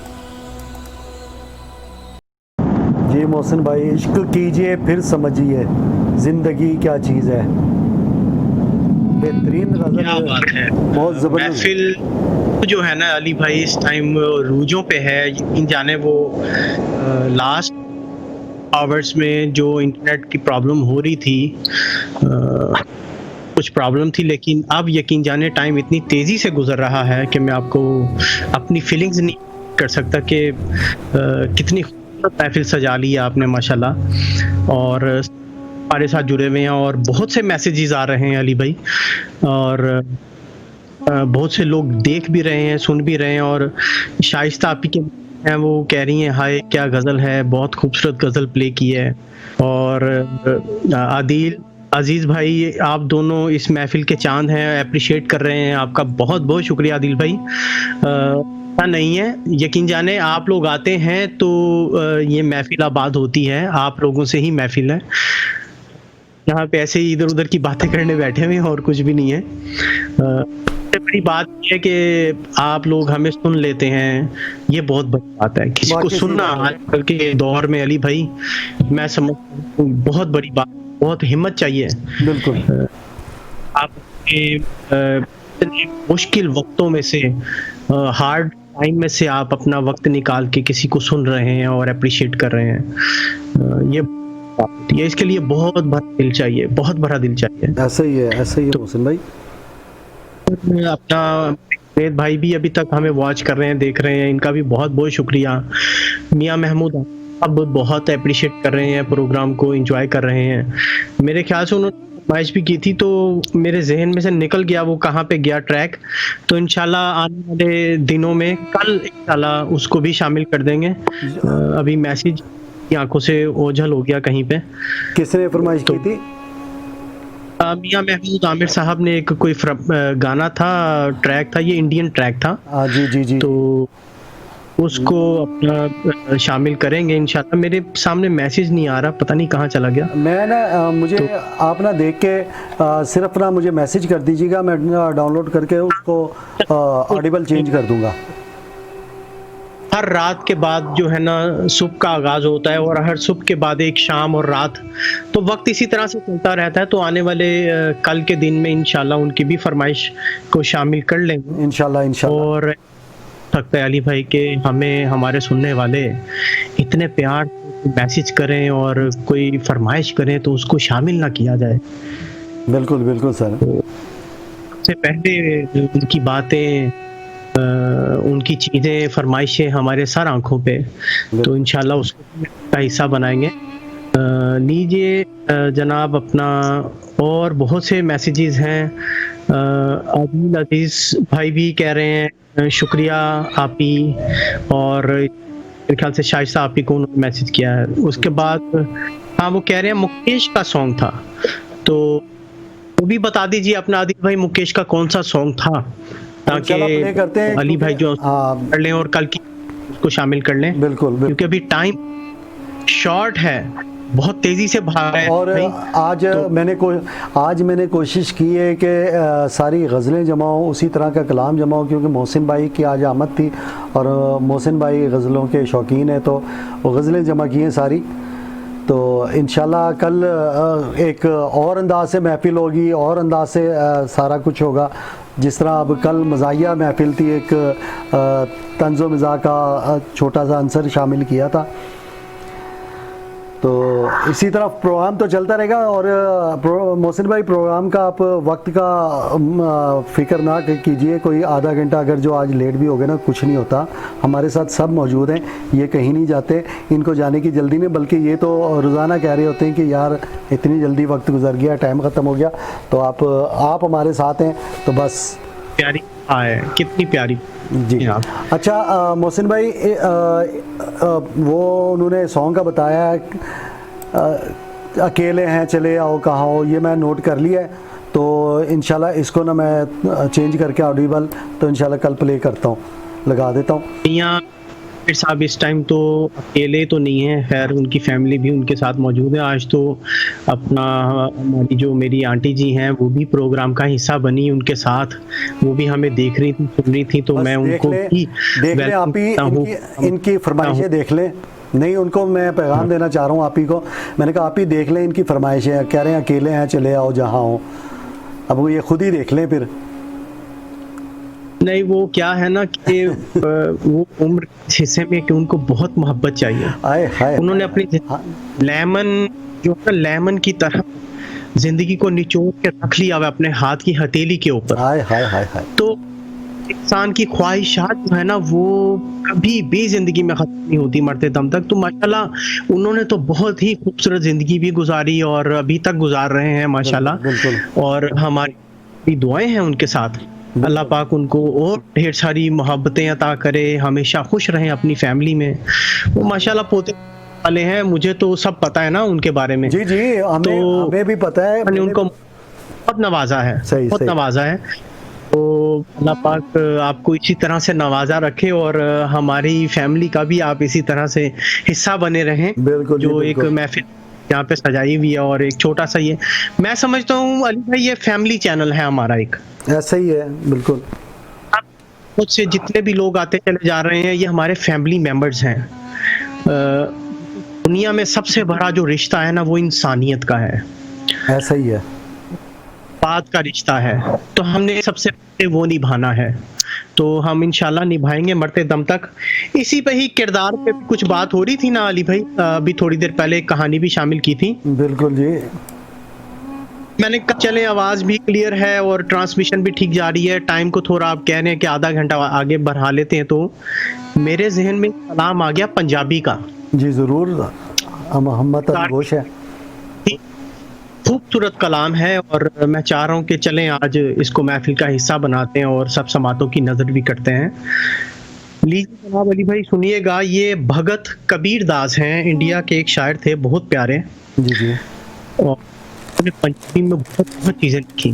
जी मोहसिन भाई, इश्क कीजिए फिर समझिए ज़िंदगी क्या चीज़ है। बेहतरीन गज़ल, क्या बात है। बहुत ज़बरदस्त। महफिल जो है ना अली भाई इस टाइम रूजों पे है। इन जाने वो लास्ट आवर्स में जो इंटरनेट की प्रॉब्लम हो रही थी, कुछ प्रॉब्लम थी, लेकिन अब यकीन जाने टाइम इतनी तेज़ी से गुजर रहा है कि मैं आपको अपनी फीलिंग्स नहीं कर सकता कि कितनी खूबसूरत महफिल सजा ली है आपने माशाल्लाह। और हमारे साथ जुड़े हुए हैं और बहुत से मैसेजेस आ रहे हैं अली भाई, और बहुत से लोग देख भी रहे हैं, सुन भी रहे हैं। और शाइस्ता आपी के हैं, वो कह रही हैं हाय क्या गज़ल है, बहुत खूबसूरत गज़ल प्ले की है। और आदिल अजीज भाई, आप दोनों इस महफिल के चांद हैं, अप्रिशिएट कर रहे हैं, आपका बहुत बहुत शुक्रिया आदिल भाई। नहीं है, यकीन जाने आप लोग आते हैं तो ये महफिल आबाद होती है, आप लोगों से ही महफिल है। यहाँ पे ऐसे ही इधर उधर की बातें करने बैठे हुए हैं और कुछ भी नहीं है। सबसे बड़ी बात ये है कि आप लोग हमें सुन लेते हैं, ये बहुत बड़ी बात है। किसी को सुनना आजकल के दौर में अली भाई मैं समझता हूँ बहुत बड़ी बात, बहुत हिम्मत चाहिए। बिल्कुल। आप मुश्किल वक्तों में से, हार्ड टाइम में से आप अपना वक्त निकाल के किसी को सुन रहे हैं और अप्रिशिएट कर रहे हैं, ये इसके लिए बहुत बड़ा दिल चाहिए, बहुत बड़ा दिल चाहिए। ऐसा ही है मोहसिन भाई। अपना वेद भाई भी अभी तक हमें वॉच कर रहे हैं, देख रहे हैं, इनका भी बहुत बहुत शुक्रिया। मियां महमूद अब बहुत अप्रिशिएट कर रहे हैं, प्रोग्राम को एंजॉय कर रहे हैं। मेरे ख्याल से उन्होंने फरमाइश भी की थी तो मेरे जहन में से निकल गया वो कहाँ पे गया ट्रैक, तो इंशाल्लाह आने वाले दिनों में कल इंशाल्लाह उसको भी शामिल कर देंगे। अभी मैसेज की आंखों से ओझल हो गया कहीं पे। किसने फरमाइश की थी? मियां महमूद आमिर साहब ने एक कोई गाना था, ट्रैक था, ये इंडियन ट्रैक था। जी जी जी। तो उसको अपना शामिल करेंगे इंशाल्लाह। मेरे सामने मैसेज नहीं आ रहा, पता नहीं कहाँ चला गया। मैं ना मुझे तो, आप ना देख के सिर्फ ना मुझे मैसेज कर दीजिएगा, मैं डाउनलोड करके उसको ऑडिबल चेंज कर दूंगा। हर रात के बाद जो है ना सुबह का आगाज होता है और हर सुबह के बाद एक शाम और रात, तो वक्त इसी तरह से चलता रहता है। तो आने वाले कल के दिन में इंशाल्लाह उनकी भी फरमाइश को शामिल कर लेंगे इंशाल्लाह। और सकता है अली भाई के हमें हमारे सुनने वाले इतने प्यार मैसेज करें और कोई फरमाइश करें तो उसको शामिल ना किया जाए। बिल्कुल बिल्कुल सर। सबसे पहले उनकी बातें, उनकी चीज़ें, फरमाइशें हमारे सर आंखों पे, तो इंशाल्लाह उसको का हिस्सा बनाएंगे। लीजिए जनाब अपना, और बहुत से मैसेजेस हैं आदिल अजीज भाई भी कह रहे हैं शुक्रिया आप ही, और मेरे ख्याल से शाइस्ता आप ही को उन्होंने मैसेज किया है। उसके बाद हाँ वो कह रहे हैं मुकेश का सॉन्ग था, तो वो भी बता दीजिए अपना आदिल भाई, मुकेश का कौन सा सॉन्ग था, ताकि इंशाल्लाह प्ले करते हैं, अली भाई जो हाँ कर लें और कल की उसको शामिल कर लें, बिल्कुल बिल्कुल। क्योंकि अभी टाइम शॉर्ट है, बहुत तेजी से भाग रहा है और भाई। आज आज मैंने कोशिश की है कि सारी गज़लें जमा हो, उसी तरह का कलाम जमा हो, क्योंकि मोहसिन भाई की आज आमद थी और मोहसिन भाई गज़लों के शौकीन हैं, तो वो गज़लें जमा की हैं सारी। तो इंशाल्लाह कल एक और अंदाज से महफ़िल होगी, और अंदाज से सारा कुछ होगा। जिस तरह अब कल मज़ाहिया महफ़िल थी, एक तंज़ो मिज़ाह का छोटा सा अंसर शामिल किया था। तो इसी तरह प्रोग्राम तो चलता रहेगा। और मोहसिन भाई प्रोग्राम का आप वक्त का फ़िक्र ना कीजिए, कोई आधा घंटा अगर जो आज लेट भी हो गए ना, कुछ नहीं होता, हमारे साथ सब मौजूद हैं, ये कहीं नहीं जाते, इनको जाने की जल्दी नहीं, बल्कि ये तो रोज़ाना कह रहे होते हैं कि यार इतनी जल्दी वक्त गुजर गया, टाइम ख़त्म हो गया। तो आप हमारे साथ हैं, तो बस प्यारी है, कितनी प्यारी जी। अच्छा मोहसिन भाई वो उन्होंने सॉन्ग का बताया है, अकेले हैं चले आओ कहाँ हो, ये मैं नोट कर लिया है। तो इंशाल्लाह इसको ना मैं चेंज करके ऑडिबल तो इंशाल्लाह कल प्ले करता हूँ, लगा देता हूँ। यहाँ फिर साहब इस टाइम तो अकेले तो नहीं है, खैर उनकी फैमिली भी उनके साथ मौजूद है। आज तो अपना हमारी जो मेरी आंटी जी हैं वो भी प्रोग्राम का हिस्सा बनी, उनके साथ वो भी हमें देख रही थी, सुन रही थी, तो मैं उनको भी देख लें आप ही, इनकी फरमाइशें देख लें। नहीं, उनको मैं पैगाम देना चाह रहा हूँ आप ही को, मैंने कहा आप ही देख लें इनकी फरमाइशें, कह रहे हैं अकेले हैं चले आओ जहाँ हो, अब वो ये खुद ही देख लें फिर। नहीं वो क्या है ना कि वो उम्र इस हिस्से में कि उनको बहुत मोहब्बत चाहिए। आए हाय, उन्होंने अपनी लेमन जो है लेमन की तरह जिंदगी को निचोड़ के रख लिया हुआ अपने हाथ की हथेली के ऊपर। हाय हाय हाय हाय। तो इंसान की ख्वाहिशात जो है ना वो कभी भी जिंदगी में खत्म नहीं होती मरते दम तक। तो माशाल्लाह उन्होंने तो बहुत ही खूबसूरत जिंदगी भी गुजारी और अभी तक गुजार रहे हैं माशाल्लाह, और हमारी दुआएं हैं उनके साथ। अल्लाह पाक उनको और ढेर सारी मोहब्बतें अता करे, हमेशा खुश रहें अपनी फैमिली में। वो माशाल्लाह पोते वाले हैं, मुझे तो सब पता है ना उनके बारे में। जी जी, हमें भी पता है, मैंने उनको बहुत नवाजा है, बहुत नवाजा है। तो अल्लाह पाक आपको इसी तरह से नवाजा रखे और हमारी फैमिली का भी आप इसी तरह से हिस्सा बने रहें। बिल्कुल, जो एक महफिल यहाँ पे सजाई हुई है और एक छोटा सा ये, मैं समझता हूँ अली भाई ये फैमिली चैनल है हमारा एक, ऐसा ही है बिल्कुल। मुझसे जितने भी लोग आते चले जा रहे हैं ये हमारे फैमिली मेंबर्स हैं। दुनिया में सबसे बड़ा जो रिश्ता है ना वो इंसानियत का है, ऐसा ही है, बात का रिश्ता है, तो हमने सबसे पहले वो निभाना है। तो हम इंशाल्लाह निभाएंगे मरते दम तक। इसी पे ही किरदार पे कुछ बात हो रही थी ना अली भाई, अभी थोड़ी देर पहले एक कहानी भी शामिल की थी। बिल्कुल जी, मैंने कहा चले आवाज भी क्लियर है और ट्रांसमिशन भी ठीक जा रही है, टाइम को थोड़ा आप कह रहे हैं कि आधा घंटा आगे बढ़ा लेते हैं, तो मेरे जहन में सलाम आ गया पंजाबी का। जी जरूर, मोहम्मद अनगोश है, खूबसूरत कलाम है और मैं चाह रहा हूँ कि चलें आज इसको महफिल का हिस्सा बनाते हैं और सब समातों की नजर भी करते हैं। लीजिए जनाब अली भाई सुनिएगा, ये भगत कबीर दास हैं, इंडिया के एक शायर थे, बहुत प्यारे। जी जी, और उन्होंने पंजाबी में बहुत चीजें लिखी,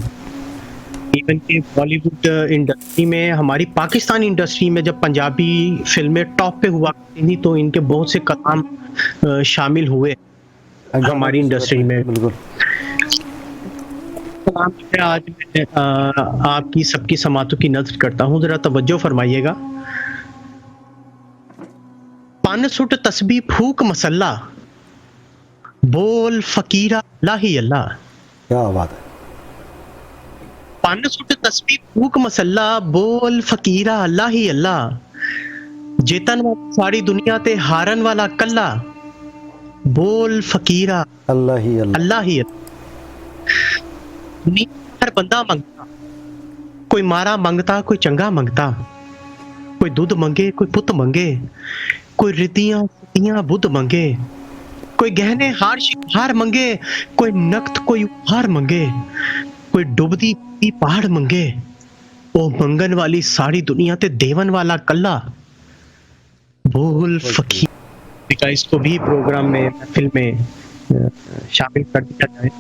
इवन कि बॉलीवुड इंडस्ट्री में, हमारी पाकिस्तानी इंडस्ट्री में जब पंजाबी फिल्में टॉप पे हुआ करती थी तो इनके बहुत से कलाम शामिल हुए हमारी इंडस्ट्री में। बिल्कुल। आज मैं आपकी सबकी समातों की नजर करता हूँ, जरा तवज्जो फरमाइएगा। पान सुट तस्बीह फूक मसल्ला, बोल फकीरा अल्लाह ही अल्लाह। क्या बात है। पान सुट तस्बीह फूक मसल्ला, बोल फकीरा अल्लाह ही अल्लाह। जेतन वाला सारी दुनिया ते हारन वाला कल्ला, बोल फकीरा अल्लाह ही अल्लाह, अल्लाह ही अल्लाह। हर बंदा मंगता, कोई मारा मंगता, कोई चंगा मंगता, कोई दूध मंगे, कोई पुत मंगे, कोई रितियां सितियां बुध मंगे, कोई गहने हार शिकार मंगे, कोई नक्त कोई उपहार मंगे, कोई डुबदी पहाड़ मंगे, ओ मंगन वाली सारी दुनिया ते देवन वाला कल्ला, भूल फकीर का इसको भी प्रोग्राम में महफिल में शामिल कर दिया जाए।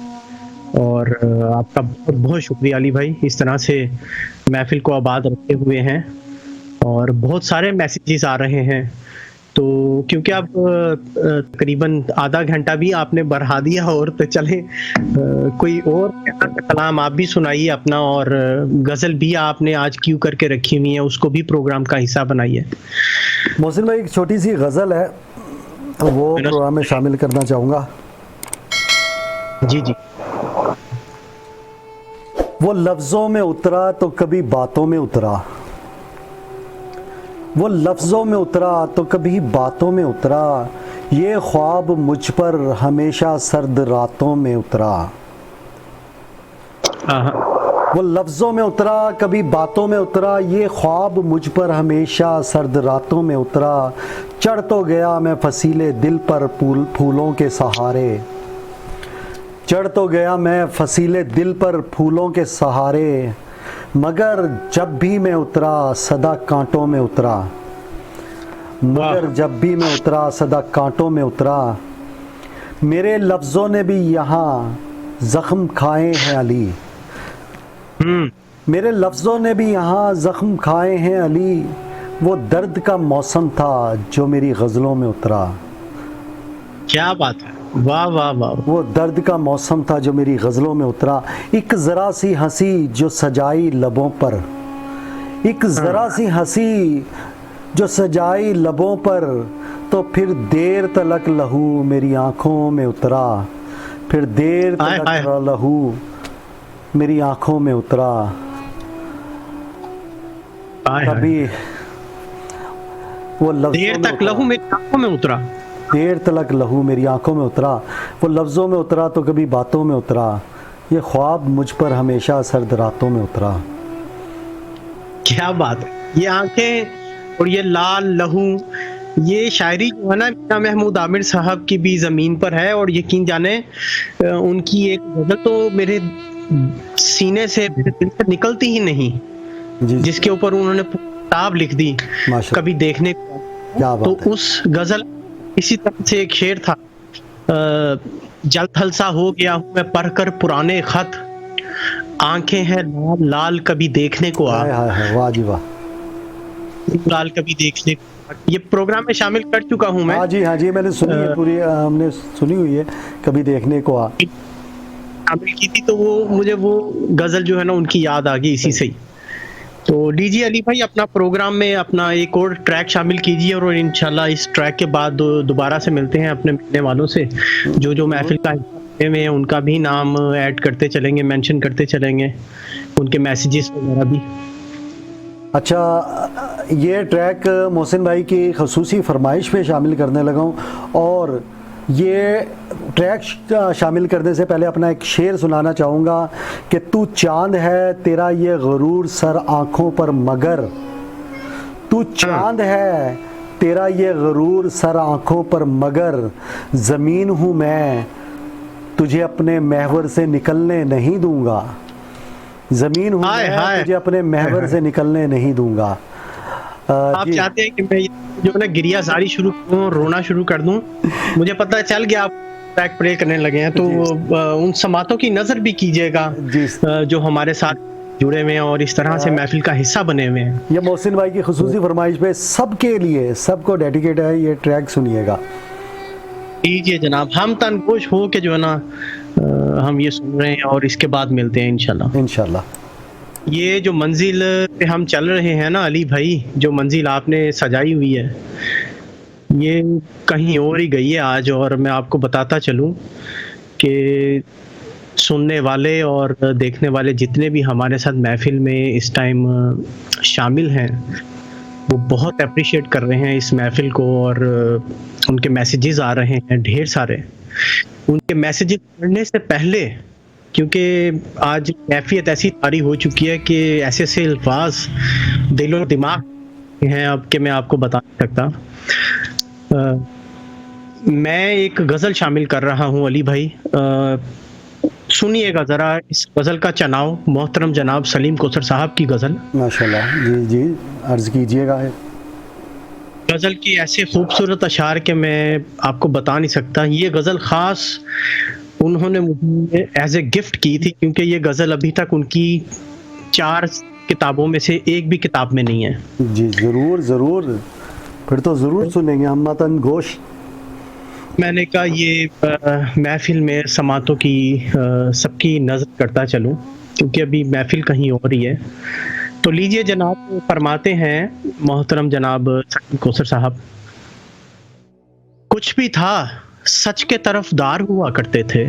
और आपका बहुत बहुत शुक्रिया अली भाई, इस तरह से महफिल को आबाद रखे हुए हैं। और बहुत सारे मैसेजेस आ रहे हैं, तो क्योंकि अब तकरीबन आधा घंटा भी आपने बढ़ा दिया, और तो चले कोई और कलाम आप भी सुनाइए अपना, और गज़ल भी आपने आज क्यों करके रखी हुई है, उसको भी प्रोग्राम का हिस्सा बनाइए। मोहसिन भाई एक छोटी सी गज़ल है, वो प्रोग्राम में शामिल करना चाहूँगा। जी जी। वो लफ्ज़ों में उतरा तो कभी बातों में उतरा, वो लफ्ज़ों में उतरा तो कभी बातों में उतरा, ये ख्वाब मुझ पर हमेशा सर्द रातों में उतरा। वो लफ्ज़ों में उतरा कभी बातों में उतरा, ये ख्वाब मुझ पर हमेशा सर्द रातों में उतरा। चढ़ तो गया मैं फसीले दिल पर फूलों के सहारे, चढ़ तो गया मैं फसीले दिल पर फूलों के सहारे, मगर जब भी मैं उतरा सदा कांटों में उतरा, मगर जब भी मैं उतरा सदा कांटों में उतरा। मेरे लफ्ज़ों ने भी यहाँ ज़ख्म खाए हैं अली, मेरे लफ्ज़ों ने भी यहाँ ज़ख्म खाए हैं अली, वो दर्द का मौसम था जो मेरी गज़लों में उतरा। क्या बात है, वाह वाह वाह। वो दर्द का मौसम था जो मेरी गज़लों में उतरा। एक ज़रा सी हंसी जो सजाई लबों पर, एक ज़रा सी हंसी जो सजाई लबों पर, तो फिर देर तलक लहू मेरी आँखों में उतरा, फिर देर तलक लहू मेरी आँखों में उतरा। कभी वो देर तक लहू मेरी आँखों में उतरा, देर तलक लहू मेरी आंखों में उतरा, वो लफ्ज़ों में उतरा तो कभी बातों में उतरा, ये ख्वाब मुझ पर हमेशा सर्द रातों में उतरा। क्या बात है, ये आंखें और ये लाल लहू, ये शायरी जो है ना मीना महमूद आमिर साहब की भी ज़मीन पर है। और यकीन जाने उनकी एक गज़ल तो मेरे सीने से दिल से निकलती ही नहीं, जिसके ऊपर उन्होंने किताब लिख दी कभी देखने को। तो उस गज़ल इसी तरह से एक शेर था, जल थल सा हो गया हूँ मैं पढ़कर पुराने खत, आंखें हैं लाल लाल कभी देखने को आ। वाह जी वाह, लाल कभी देखने को। ये प्रोग्राम में शामिल कर चुका हूँ मैं। हाँ जी मैंने सुनी है पूरी, हमने सुनी हुई है, कभी देखने को आ शामिल की थी, तो वो मुझे वो गजल जो है ना उनकी याद आ गई इसी से ही। तो लीजिए अली भाई अपना प्रोग्राम में अपना एक और ट्रैक शामिल कीजिए, और इंशाल्लाह इस ट्रैक के बाद दोबारा से मिलते हैं अपने मिलने वालों से, जो महफिल का हिस्सा में उनका भी नाम ऐड करते चलेंगे, मेंशन करते चलेंगे, उनके मैसेजेस वगैरह भी। अच्छा, ये ट्रैक मोहसिन भाई की खसूसी फरमाइश पे शामिल करने लगा हूँ, और ये ट्रैक शामिल करने से पहले अपना एक शेर सुनाना चाहूँगा कि तू चांद है तेरा ये गुरूर सर आँखों पर मगर, तू चांद है तेरा ये गुरूर सर आँखों पर मगर, ज़मीन हूँ मैं तुझे अपने महवर से निकलने नहीं दूँगा, ज़मीन हूँ मैं तुझे अपने महवर से निकलने नहीं दूँगा। आप चाहते हैं कि मैं जो ना गिरिया सारी शुरू करूं, रोना शुरू कर दूं? मुझे पता चल गया आप ट्रैक प्ले करने लगे हैं, तो उन समातों की नजर भी कीजिएगा जो हमारे साथ जुड़े हुए हैं और इस तरह से महफिल का हिस्सा बने हुए हैं। ये मोहसिन भाई की खुसूसी फरमाइश पे सबके लिए, सबको डेडिकेट है, ये ट्रैक सुनिएगा। लीजिए जनाब, हम तनगोश हो के जो है ना हम ये सुन रहे हैं, और इसके बाद मिलते हैं इंशाल्लाह। ये जो मंजिल पे हम चल रहे हैं ना अली भाई, जो मंजिल आपने सजाई हुई है ये कहीं और ही गई है आज। और मैं आपको बताता चलूं कि सुनने वाले और देखने वाले जितने भी हमारे साथ महफिल में इस टाइम शामिल हैं, वो बहुत अप्रिशिएट कर रहे हैं इस महफिल को, और उनके मैसेजेस आ रहे हैं ढेर सारे। उनके मैसेजेस पढ़ने से पहले, क्योंकि आज कैफियत ऐसी तारी हो चुकी है कि ऐसे ऐसे अल्फाज दिल और दिमाग हैं अब कि मैं आपको बता नहीं सकता। मैं एक गज़ल शामिल कर रहा हूँ अली भाई, सुनिएगा जरा इस गजल का चनाव, मोहतरम जनाब सलीम कोसर साहब की गजल। माशाल्लाह, जी जी, अर्ज कीजिएगा। गजल की ऐसे खूबसूरत अशार के मैं आपको बता नहीं सकता। ये गजल खास उन्होंने मुझे एज ए गिफ्ट की थी, क्योंकि ये गजल अभी तक उनकी 4 किताबों में से एक भी किताब में नहीं है। जी ज़रूर ज़रूर, फिर तो ज़रूर सुनेंगे हम मतन गोश। मैंने कहा ये महफिल में समातों की सबकी नज़र करता चलूं, क्योंकि अभी महफिल कहीं और ही है। तो लीजिए जनाब, फरमाते हैं मोहतरम जनाब सलीम कोसर साहब, कुछ भी था सच के तरफदार हुआ करते थे,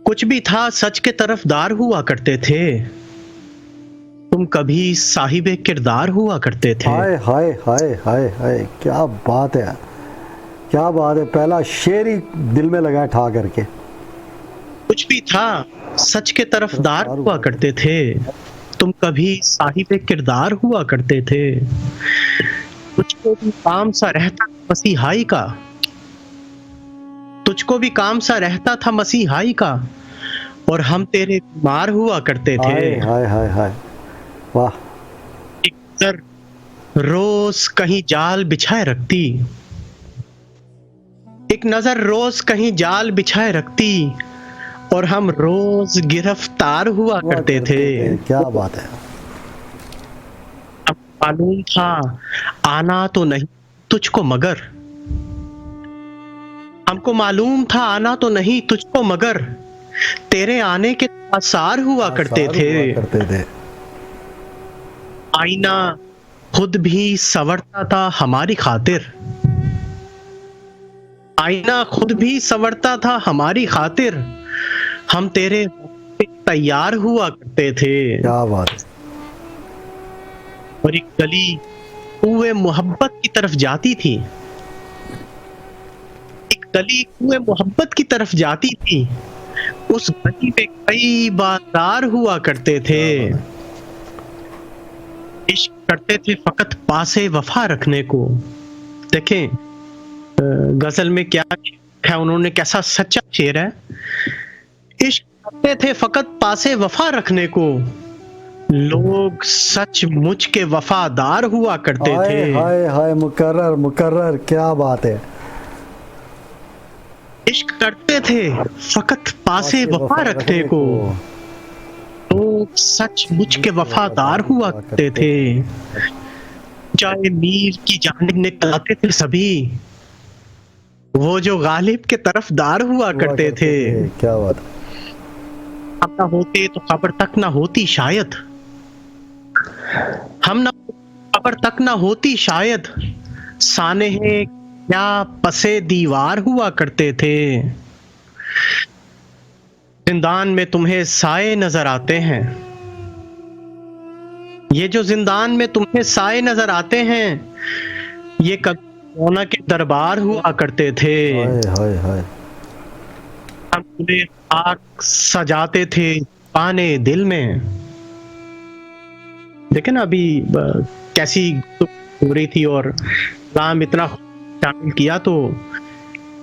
कुछ भी था सच के तरफदार हुआ करते थे, तुम कभी साहिबे किरदार हुआ करते थे। हाय हाय हाय हाय हाय, क्या बात है, क्या बात है। पहला शेर ही दिल में लगा ठा करके। कुछ भी था सच के तरफदार हुआ करते थे, तुम कभी साहिबे किरदार हुआ करते थे, तुझको भी काम सा रहता मसीहाई का, तुझको भी काम सा रहता था मसीहाई का, और हम तेरे बीमार हुआ करते थे। हाय हाय हाय हाय, वाह। एक नजर रोज कहीं जाल बिछाए रखती, एक नजर रोज कहीं जाल बिछाए रखती, और हम रोज गिरफ्तार हुआ करते थे। क्या बात है। अब मालूम था आना तो नहीं तुझको मगर, हमको मालूम था आना तो नहीं तुझको मगर, तेरे आने के आसार हुआ करते थे। आईना खुद भी संवरता था हमारी खातिर, आईना खुद भी संवरता था हमारी खातिर, हम तेरे तैयार हुआ करते थे। क्या बात है। और एक गली कुएं मोहब्बत की तरफ जाती थी, एक गली कुएं मोहब्बत की तरफ जाती थी, उस गली में कई बाजार हुआ करते थे। इश्क करते थे फकत पासे वफा रखने को। देखें गजल में क्या है, उन्होंने कैसा सच्चा शेर है। इश्क करते थे फकत पासे वफा रखने को, लोग सच मुझ के वफादार हुआ करते थे। हाय हाय, मुकर्रर मुकर्रर, क्या बात है। इश्क करते थे फकत पासे वफा रखने को, लोग सच मुझ के वफादार हुआ करते थे। चाहे मीर की जानिब निकलते थे सभी, वो जो गालिब के तरफदार हुआ करते थे। क्या बात है। हम ना होते तो खबर तक ना होती शायद, हम ना खबर तक ना होती शायद, सानेहे क्या पसे दीवार हुआ करते थे। जिंदान में तुम्हें साए नजर आते हैं, ये जो जिंदान में तुम्हें साए नजर आते हैं, ये कभी मौना के दरबार हुआ करते थे। हाय हाय हाय। हम तुम्हें आग सजाते थे पाने दिल में। देखे ना अभी कैसी हो रही थी, और नाम इतना शामिल किया, तो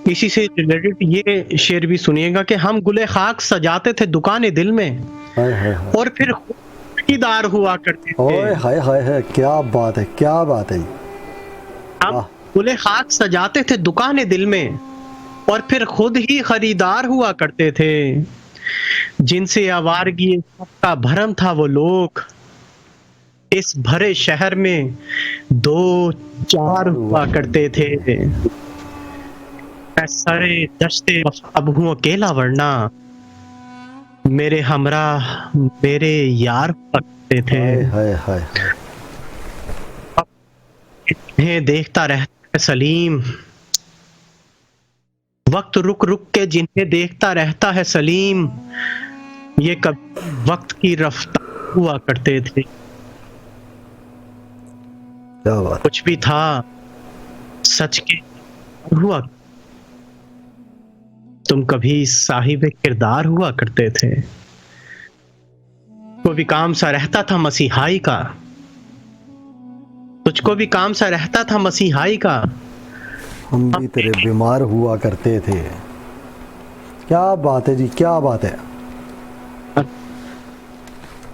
इसी से रिलेटेड ये शेर भी सुनिएगा कि हम गुले खाक सजाते थे दुकाने दिल में, हाय हाय हाय। और फिर ठेकेदार हुआ करते थे। हाय हाय हाय, क्या बात है, क्या बात है। हम गुले खाक सजाते थे दुकाने दिल में, और फिर खुद ही खरीदार हुआ करते थे। जिनसे आवारगी का भरम था वो लोग, इस भरे शहर में 2-4 हुआ करते थे। मैं सरे दश्ते अब हूँ अकेला, वरना मेरे हमरा मेरे यार हुआ करते थे। हाय हाय। इन्हें देखता रहता है सलीम, वक्त रुक रुक के जिन्हें देखता रहता है सलीम, ये कभी वक्त की रफ्तार हुआ करते थे। क्या बात। कुछ भी था सच के हुआ, तुम कभी साहिब किरदार हुआ करते थे। तुझको भी काम सा रहता था मसीहाई का, तुझको भी काम सा रहता था मसीहाई का, हम भी तेरे बीमार हुआ करते थे। क्या बात है जी, क्या बात है।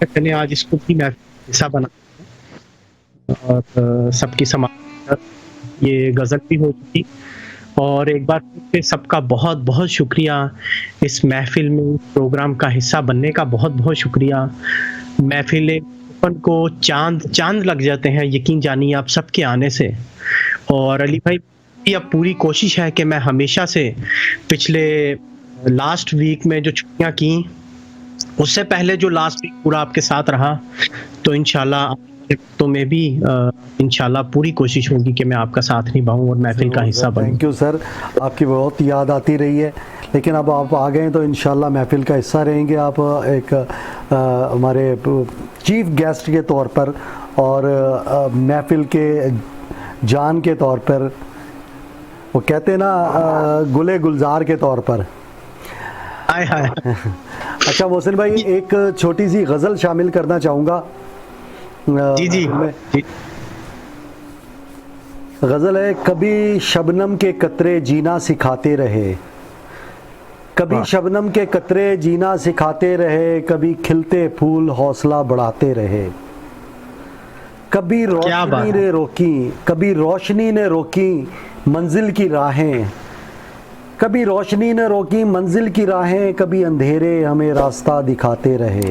मैंने आज इसको भी मैं हिस्सा बना और सबकी समाज ये गजल भी हो चुकी। और एक बार फिर से सबका बहुत बहुत शुक्रिया, इस महफिल में प्रोग्राम का हिस्सा बनने का बहुत बहुत शुक्रिया। महफिल अपन को चांद चांद लग जाते हैं, यकीन जानिए आप सबके आने से। और अली भाई की अब पूरी कोशिश है कि मैं हमेशा से पिछले लास्ट वीक में जो छुट्टियां की, उससे पहले जो लास्ट वीक पूरा आपके साथ रहा, तो इंशाल्लाह तो मैं भी इंशाल्लाह पूरी कोशिश होगी कि मैं आपका साथ निभाऊं और महफिल का हिस्सा बनूं। थैंक यू सर, आपकी बहुत याद आती रही है, लेकिन अब आप आ गए तो इंशाल्लाह महफिल का हिस्सा रहेंगे आप एक हमारे चीफ गेस्ट के तौर पर और महफिल के जान के तौर पर, वो कहते हैं ना गुले गुलजार के तौर पर। हाय हाय। अच्छा मोहसिन भाई, एक छोटी सी गज़ल शामिल करना चाहूँगा। जी जी जी। गज़ल है, कभी शबनम के कतरे जीना सिखाते रहे, कभी शबनम के कतरे जीना सिखाते रहे, कभी खिलते फूल हौसला बढ़ाते रहे, कभी रोशनी ने रोकी, कभी रोशनी ने रोकी मंजिल की राहें, कभी रोशनी ने रोकी मंजिल की राहें, कभी अंधेरे हमें रास्ता दिखाते रहे।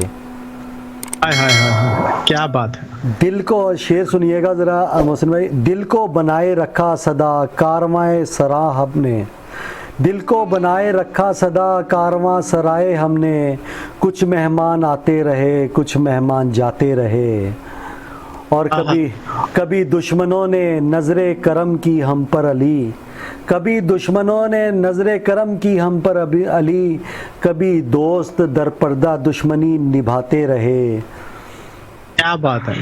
हाय हाय हाय, क्या बात है। दिल को, शेर सुनिएगा ज़रा मोहसिन भाई, दिल को बनाए रखा सदा कारवां सरा हमने, दिल को बनाए रखा सदा कारवां सराए हमने, कुछ मेहमान आते रहे कुछ मेहमान जाते रहे, और कभी दुश्मनों ने नज़रे करम की हम पर अली, कभी दुश्मनों ने नज़रे करम की हम पर अली, कभी दोस्त दर पर्दा दुश्मनी निभाते रहे। क्या बात है,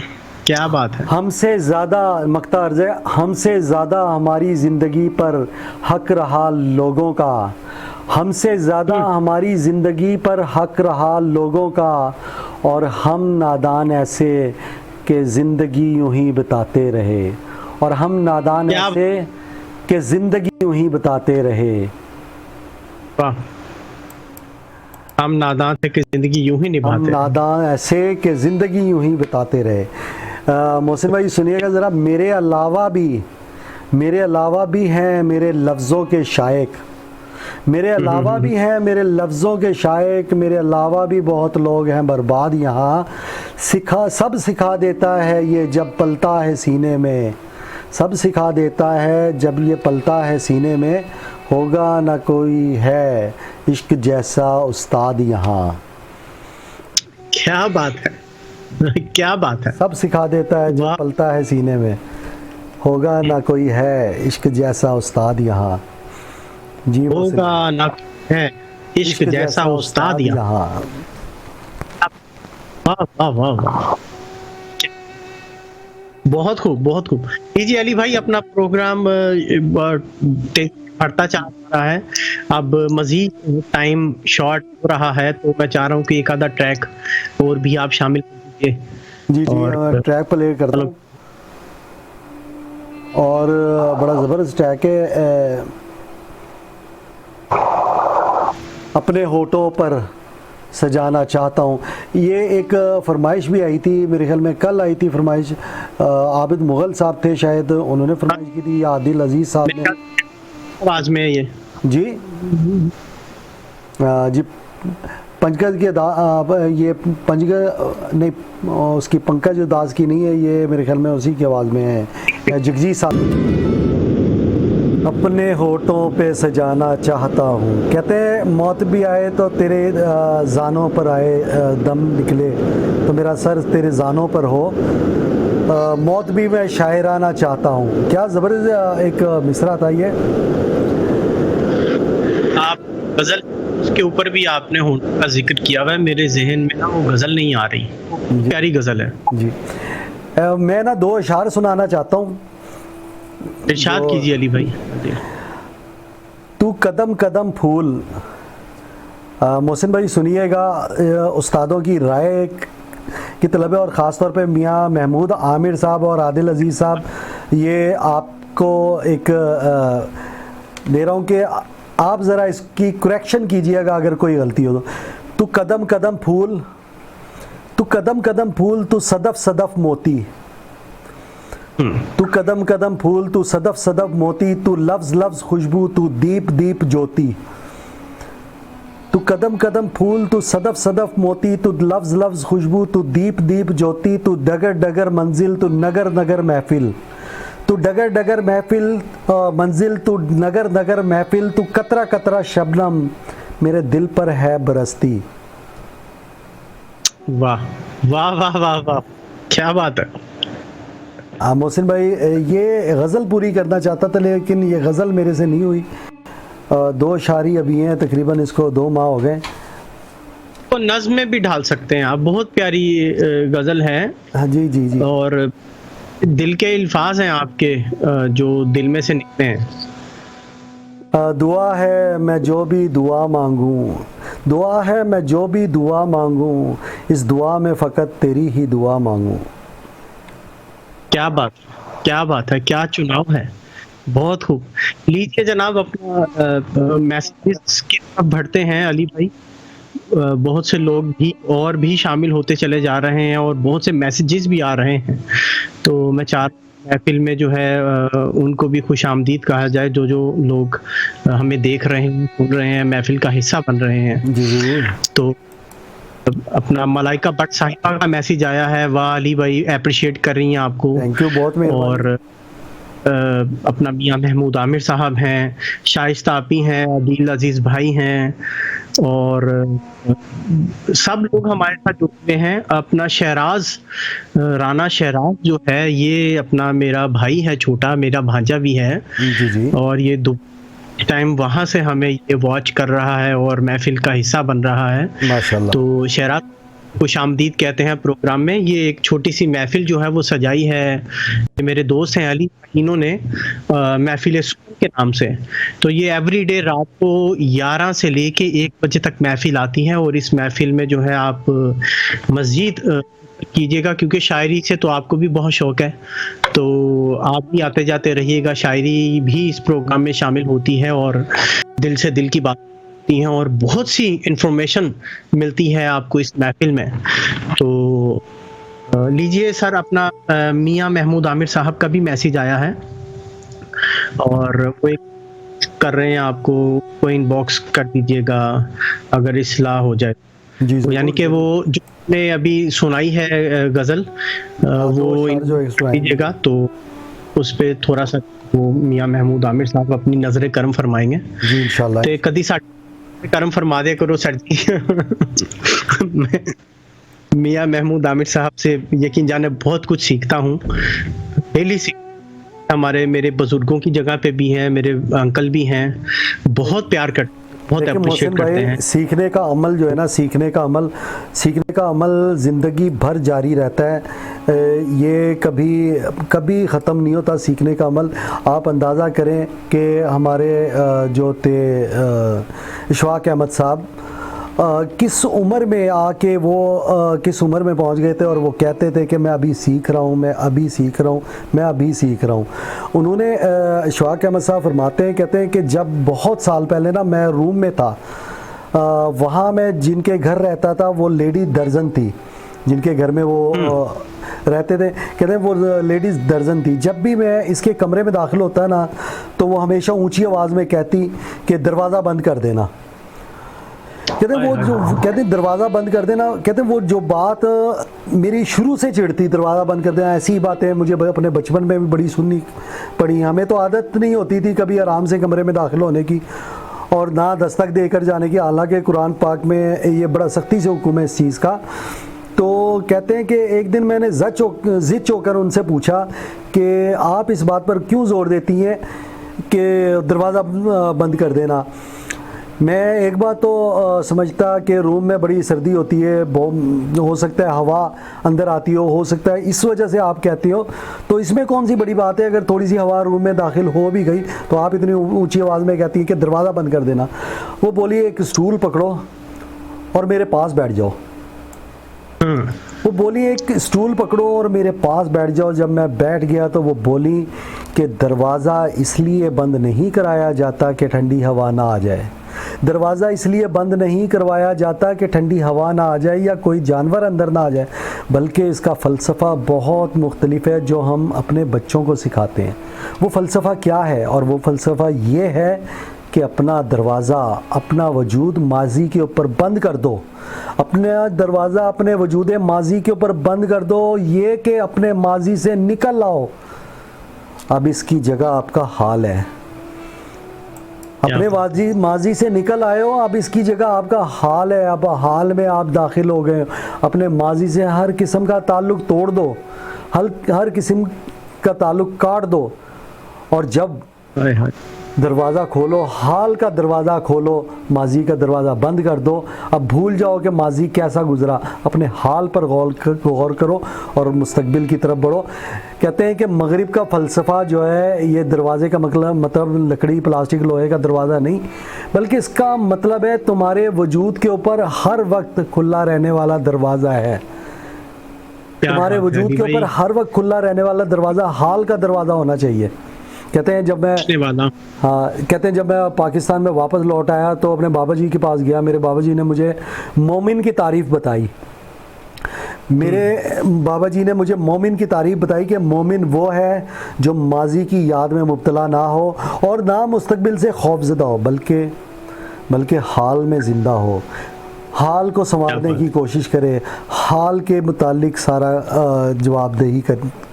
क्या बात है। हमसे ज़्यादा मक्ता अर्ज़ है, हमसे ज़्यादा हमारी ज़िंदगी पर हक रहा लोगों का, हमसे ज़्यादा हमारी ज़िंदगी पर हक रहा लोगों का, और हम नादान ऐसे कि ज़िंदगी यूं ही बताते रहे, और हम नादान ऐसे कि ज़िंदगी यूं ही बताते रहे। वाह, हम नादान थे कि ज़िंदगी यूं ही निभाते, हम नादान ऐसे कि ज़िंदगी यूं ही बताते रहे। मोहसिन भाई सुनिएगा ज़रा, मेरे अलावा भी हैं मेरे लफ्ज़ों के शायक, मेरे अलावा भी हैं मेरे लफ्ज़ों के शायक, मेरे अलावा भी बहुत लोग हैं बर्बाद यहाँ, सब सिखा देता है ये जब पलता है सीने में, सब सिखा देता है जब ये पलता है सीने में, होगा ना कोई है इश्क जैसा उस्ताद यहाँ। क्या बात है, क्या बात है। सब सिखा देता है जब पलता है सीने में, होगा ना कोई है इश्क जैसा उस्ताद यहाँ। जी, होगा ना है इश्क जैसा उस्ताद यहाँ। वाह वाह वाह वाह, बहुत खूब बहुत खूब। जी अली भाई, अपना प्रोग्राम बढ़ता चल रहा है, अब मजीद टाइम शॉर्ट हो रहा है, तो मैं चाह रहा हूँ कि एक आधा ट्रैक और भी आप शामिल कर दीजिए। जी जी, ट्रैक प्ले करता हूँ, और बड़ा ज़बरदस्त ट्रैक है, अपने होठों पर सजाना चाहता हूँ। ये एक फरमाइश भी आई थी, मेरे ख्याल में कल आई थी फरमाइश, आबिद मुग़ल साहब थे शायद, उन्होंने फरमाइश की थी, या आदिल अजीज़ साहब ने आवाज़ में ये जी जी पंकज के ये पंकज नहीं, उसकी पंकज उदास की नहीं है, ये मेरे ख्याल में उसी की आवाज़ में है, जगजीत साहब। अपने होठों पे सजाना चाहता हूँ, कहते हैं मौत भी आए तो तेरे जानों पर आए, दम निकले तो मेरा सर तेरे जानों पर हो, मौत भी मैं शायराना चाहता हूँ। क्या ज़बरदस्त एक मिसरा था ये। आप गज़ल के ऊपर भी आपने होठों का जिक्र किया हुआ है, मेरे जहन में ना वो गज़ल नहीं आ रही, प्यारी गज़ल है जी। मैं ना दो अशार सुनाना चाहता हूँ, इरशाद कीजिए अली भाई। तू कदम कदम फूल, मोहसिन भाई सुनिएगा, उस्तादों की राय की तलब है, और ख़ास तौर पे मियाँ महमूद आमिर साहब और आदिल अजीज़ साहब, ये आपको एक दे रहा हूँ कि आप ज़रा इसकी करेक्शन कीजिएगा अगर कोई गलती हो तो। तू कदम कदम फूल, तू कदम कदम फूल, तू सदफ सदफ मोती, तू कदम कदम फूल, तू सदफ सदफ मोती, तू लफ्ज़ लफ्ज़ खुशबू, तू दीप दीप ज्योति। तू कदम कदम फूल, तू सदफ सदफ मोती, तू लफ्ज़ लफ्ज़ खुशबू, तू दीप दीप ज्योति, तू डगर डगर मंजिल, तू नगर नगर महफिल, तू डगर डगर महफिल मंजिल, तू नगर नगर महफिल, तू कतरा कतरा शबनम मेरे दिल पर है बरसती। वाह वाह वाह वाह वाह, क्या बात है। मोहसिन भाई, ये गज़ल पूरी करना चाहता था लेकिन ये गज़ल मेरे से नहीं हुई। 2 शायरी अभी हैं, तकरीबन इसको 2 माह हो गए। तो नज़्म में भी ढाल सकते हैं आप, बहुत प्यारी गज़ल है। हाँ जी जी जी। और दिल के अल्फाज हैं आपके, जो दिल में से निकले हैं। दुआ है मैं जो भी दुआ मांगूं, दुआ है मैं जो भी दुआ मांगूं, इस दुआ में फ़कत तेरी ही दुआ मांगूं। क्या बात, क्या बात है, क्या चुनाव है, बहुत खूब। लीजिए जनाब, अपना मैसेजेस की तरफ बढ़ते हैं अली भाई। बहुत से लोग भी और भी शामिल होते चले जा रहे हैं और बहुत से मैसेजेस भी आ रहे हैं। तो मैं चाहता हूं महफिल में जो है उनको भी खुश आमदीद कहा जाए, जो जो लोग हमें देख रहे हैं, सुन रहे हैं, महफिल का हिस्सा बन रहे हैं। जी जी। तो अपना मलाइका भट्ट साहिबा का मैसेज आया है, वाह अली भाई, अप्रिशिएट कर रही हैं आपको। थैंक यू, बहुत मेहरबानी। और अपना मियाँ महमूद आमिर साहब हैं, शाइस्ता आपी हैं, अदील अजीज भाई हैं, और सब लोग हमारे साथ जुड़े हैं। अपना शहराज, राना शहराज जो है, ये अपना मेरा भाई है, छोटा मेरा भांजा भी है। जी जी। और ये टाइम वहाँ से हमें ये वॉच कर रहा है और महफिल का हिस्सा बन रहा है। माशाल्लाह। तो शहराज खुश आमदीद कहते हैं प्रोग्राम में। ये एक छोटी सी महफिल जो है वो सजाई है, मेरे दोस्त हैं अली, इन्होंने महफिल सुकून के नाम से। तो ये एवरीडे रात को 11 से लेके 1 बजे तक महफिल आती है। और इस महफिल में जो है आप मस्जिद कीजिएगा, क्योंकि शायरी से तो आपको भी बहुत शौक है, तो आप भी आते जाते रहिएगा। शायरी भी इस प्रोग्राम में शामिल होती है और दिल से दिल की बात होती हैं और बहुत सी इंफॉर्मेशन मिलती है आपको इस महफिल में। तो लीजिए सर, अपना मियाँ महमूद आमिर साहब का भी मैसेज आया है और वो एक कर रहे हैं, आपको वो इनबॉक्स कर दीजिएगा अगर इस्लाह हो जाए। जी, यानी कि वो जो ने अभी सुनाई है गजल, वो दीजिएगा, तो उस पे थोड़ा सा वो मियाँ महमूद आमिर साहब अपनी नजरे करम फरमाएंगे जी इंशाल्लाह। ते कदी साडे करम फरमा दे करो सर जी। मियाँ महमूद आमिर साहब से यकीन जाने बहुत कुछ सीखता हूँ, डेली हमारे मेरे बुजुर्गों की जगह पे भी हैं, मेरे अंकल भी हैं, बहुत प्यार करते, बहुत अप्रिशिएट करते हैं। सीखने का अमल जो है ना, सीखने का अमल ज़िंदगी भर जारी रहता है। ये कभी ख़त्म नहीं होता सीखने का अमल। आप अंदाज़ा करें कि हमारे जो थे इशफाक अहमद साहब, किस उम्र में आके वो किस उम्र में पहुंच गए थे और वो कहते थे कि मैं अभी सीख रहा हूँ, मैं अभी सीख रहा हूँ, मैं अभी सीख रहा हूँ। उन्होंने इशफाक अहमद साहब फरमाते हैं, कहते हैं कि जब बहुत साल पहले ना मैं रूम में था, वहाँ मैं जिनके घर रहता था वो लेडी दर्जन थी, जिनके घर में वो रहते थे, कहते हैं वो लेडीज़ दर्जन थी। जब भी मैं इसके कमरे में दाखिल होता ना, तो वो हमेशा ऊँची आवाज़ में कहती कि दरवाज़ा बंद कर देना। कहते वो जो कहते दरवाज़ा बंद कर देना, कहते वो जो बात मेरी शुरू से चिढ़ती, दरवाज़ा बंद कर देना, ऐसी बातें मुझे अपने बचपन में भी बड़ी सुननी पड़ी। हमें तो आदत नहीं होती थी कभी आराम से कमरे में दाखिल होने की और ना दस्तक देकर जाने की, हालांकि कुरान पाक में ये बड़ा सख्ती से हुक्म है इस चीज़ का। तो कहते हैं कि एक दिन मैंने ज़िद चौकर उनसे पूछा कि आप इस बात पर क्यों ज़ोर देती हैं कि दरवाज़ा बंद कर देना। मैं एक बात तो समझता कि रूम में बड़ी सर्दी होती है, हो सकता है हवा अंदर आती हो सकता है इस वजह से आप कहती हो, तो इसमें कौन सी बड़ी बात है अगर थोड़ी सी हवा रूम में दाखिल हो भी गई तो आप इतनी ऊंची आवाज़ में कहती हैं कि दरवाज़ा बंद कर देना। वो बोली एक स्टूल पकड़ो और मेरे पास बैठ जाओ। वो बोली एक स्टूल पकड़ो और मेरे पास बैठ जाओ। जब मैं बैठ गया तो वो बोली कि दरवाज़ा इसलिए बंद नहीं कराया जाता कि ठंडी हवा ना आ जाए, दरवाज़ा इसलिए बंद नहीं करवाया जाता कि ठंडी हवा ना आ जाए या कोई जानवर अंदर ना आ जाए, बल्कि इसका फ़लसफ़ा बहुत मुख्तलिफ है जो हम अपने बच्चों को सिखाते हैं। वो फ़लसफ़ा क्या है? और वो फ़लसफ़ा ये है कि अपना दरवाज़ा, अपना वजूद माजी के ऊपर बंद कर दो। अपना दरवाज़ा अपने वजूद माजी के ऊपर बंद कर दो, ये कि अपने माजी से निकल आओ। अब इसकी जगह आपका हाल है। अपने माजी से निकल आए हो, अब इसकी जगह आपका हाल है। अब हाल में आप दाखिल हो गए। अपने माजी से हर किस्म का ताल्लुक़ तोड़ दो, हर किस्म का ताल्लुक़ काट दो, और जब दरवाज़ा खोलो, हाल का दरवाज़ा खोलो, माजी का दरवाज़ा बंद कर दो। अब भूल जाओ कि माजी कैसा गुज़रा, अपने हाल पर गौर करो और मुस्तकबिल की तरफ बढ़ो। कहते हैं कि मगरिब का फ़लसफ़ा जो है, ये दरवाज़े का मतलब लकड़ी, प्लास्टिक, लोहे का दरवाज़ा नहीं, बल्कि इसका मतलब है तुम्हारे वजूद के ऊपर हर वक्त खुला रहने वाला दरवाज़ा है। तुम्हारे वजूद के ऊपर हर वक्त खुला रहने वाला दरवाज़ा हाल का दरवाज़ा होना चाहिए। कहते हैं जब मैं पाकिस्तान में वापस लौट आया तो अपने बाबा जी के पास गया। मेरे बाबा जी ने मुझे मोमिन की तारीफ़ बताई। मेरे बाबा जी ने मुझे मोमिन की तारीफ़ बताई कि मोमिन वो है जो माजी की याद में मुब्तला ना हो और ना मुस्तकबिल से खौफज़दा हो, बल्कि हाल में ज़िंदा हो, हाल को संवारने की कोशिश करे, हाल के मुतालिक सारा जवाबदेही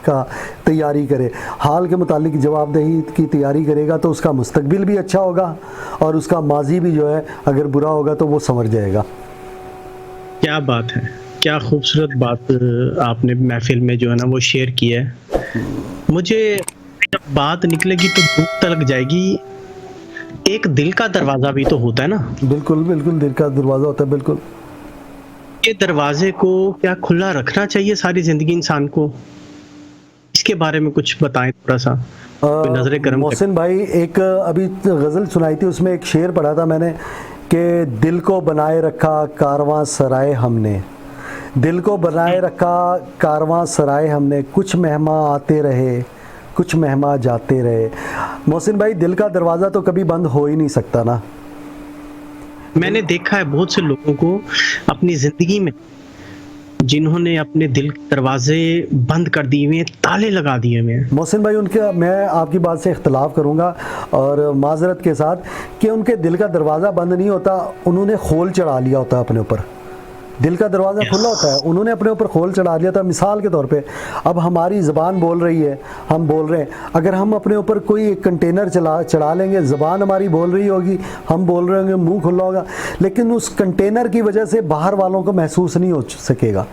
का तैयारी करे। हाल के मुतालिक जवाबदेही की तैयारी करेगा तो उसका मुस्तकबिल भी अच्छा होगा और उसका माजी भी जो है अगर बुरा होगा तो वो संवर जाएगा। क्या बात है, क्या खूबसूरत बात आपने महफिल में जो है ना वो शेयर की है। मुझे जब बात निकलेगी तो भूख तलक जाएगी। एक दिल का दरवाज़ा भी तो होता है ना? बिल्कुल दिल का दरवाज़ा होता है, बिल्कुल। ये दरवाजे को क्या खुला रखना चाहिए सारी ज़िंदगी इंसान को? इसके बारे में कुछ बताएं थोड़ा सा, नजरे करम। मोहसिन भाई, एक अभी गज़ल सुनाई थी, उसमें एक शेर पढ़ा था मैंने कि दिल को बनाए रखा कारवां सराय हमने, दिल को बनाए रखा कारवां सराय हमने, कुछ मेहमान आते रहे कुछ मेहमान जाते रहे। मोहसिन भाई, दिल का दरवाज़ा तो कभी बंद हो ही नहीं सकता ना। मैंने देखा है बहुत से लोगों को अपनी ज़िंदगी में जिन्होंने अपने दिल के दरवाजे बंद कर दिए हुए, ताले लगा दिए हुए हैं। मोहसिन भाई, मैं आपकी बात से इख्तलाफ करूंगा और माजरत के साथ कि उनके दिल का दरवाज़ा बंद नहीं होता, उन्होंने खोल चढ़ा लिया होता है अपने ऊपर। दिल का दरवाज़ा खुला होता है, उन्होंने अपने ऊपर खोल चढ़ा लिया था। मिसाल के तौर पे अब हमारी ज़बान बोल रही है, हम बोल रहे हैं, अगर हम अपने ऊपर कोई एक कंटेनर चढ़ा लेंगे, ज़बान हमारी बोल रही होगी, हम बोल रहे होंगे, मुंह खुला होगा, लेकिन उस कंटेनर की वजह से बाहर वालों को महसूस नहीं हो सकेगा।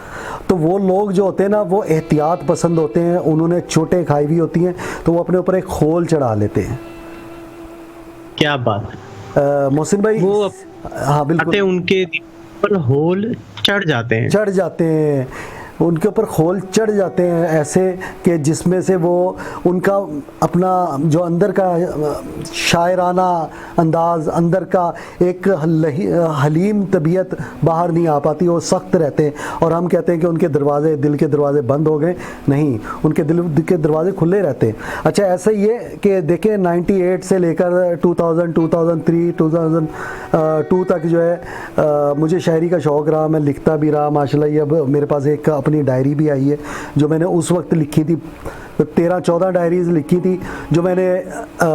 तो वो लोग जो होते हैं ना, वो एहतियात पसंद होते हैं, उन्होंने चोटें खाई हुई होती हैं, तो वो अपने ऊपर एक खोल चढ़ा लेते हैं। क्या बात है मोहसिन भाई, वो हाँ बिल्कुल, उनके पर होल चढ़ जाते हैं, उनके ऊपर खोल चढ़ जाते हैं, ऐसे कि जिसमें से वो उनका अपना जो अंदर का शायराना अंदाज़, अंदर का एक हलीम तबीयत बाहर नहीं आ पाती, वो सख्त रहते हैं। और हम कहते हैं कि उनके दरवाज़े, दिल के दरवाज़े बंद हो गए, नहीं, उनके दिल के दरवाज़े खुले रहते हैं। अच्छा, ऐसा ही है कि देखें 98 से लेकर 2000, 2003, 2002 तक जो है मुझे शायरी का शौक़ रहा, मैं लिखता भी रहा माशाल्लाह। ये अब मेरे पास एक अपनी डायरी भी आई है जो मैंने उस वक्त लिखी थी, 13-14 डायरीज़ लिखी थी जो मैंने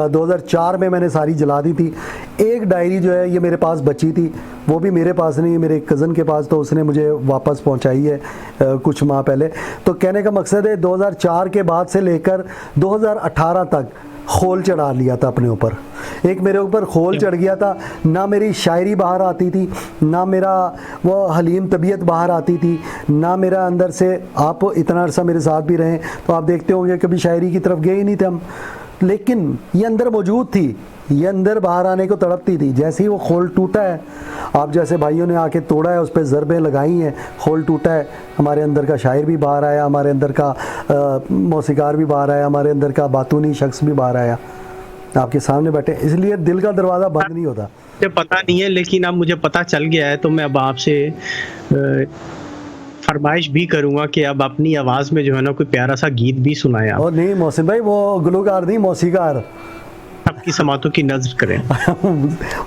2004 में मैंने सारी जला दी थी। एक डायरी जो है ये मेरे पास बची थी, वो भी मेरे पास नहीं, मेरे कज़न के पास, तो उसने मुझे वापस पहुंचाई है कुछ माह पहले। तो कहने का मकसद है 2004 के बाद से लेकर 2018 तक खोल चढ़ा लिया था अपने ऊपर। एक मेरे ऊपर खोल चढ़ गया था, ना मेरी शायरी बाहर आती थी, ना मेरा वो हलीम तबीयत बाहर आती थी, ना मेरा अंदर से, आप इतना अरसा मेरे साथ भी रहें तो आप देखते होंगे कभी शायरी की तरफ गए ही नहीं थे हम, लेकिन ये अंदर मौजूद थी, ये अंदर बाहर आने को तड़पती थी। जैसे ही वो खोल टूटा है, आप जैसे भाइयों ने आके तोड़ा है, उस पर ज़रबें लगाई हैं, खोल टूटा है, हमारे अंदर का शायर भी बाहर आया, हमारे अंदर का मौसीकार भी बाहर आया, हमारे अंदर का बातूनी शख्स भी बाहर आया, आपके सामने बैठे। इसलिए दिल का दरवाज़ा बंद नहीं होता। मुझे पता नहीं है, लेकिन अब मुझे पता चल गया है, तो मैं अब आपसे फरमाइश भी करूंगा कि अब अपनी आवाज में जो है ना कोई प्यारा सा गीत भी सुनाए आप, और नहीं मोहसिन भाई, वो गुलकार नहीं, मौसीकार। सबकी समातों की नजर करें।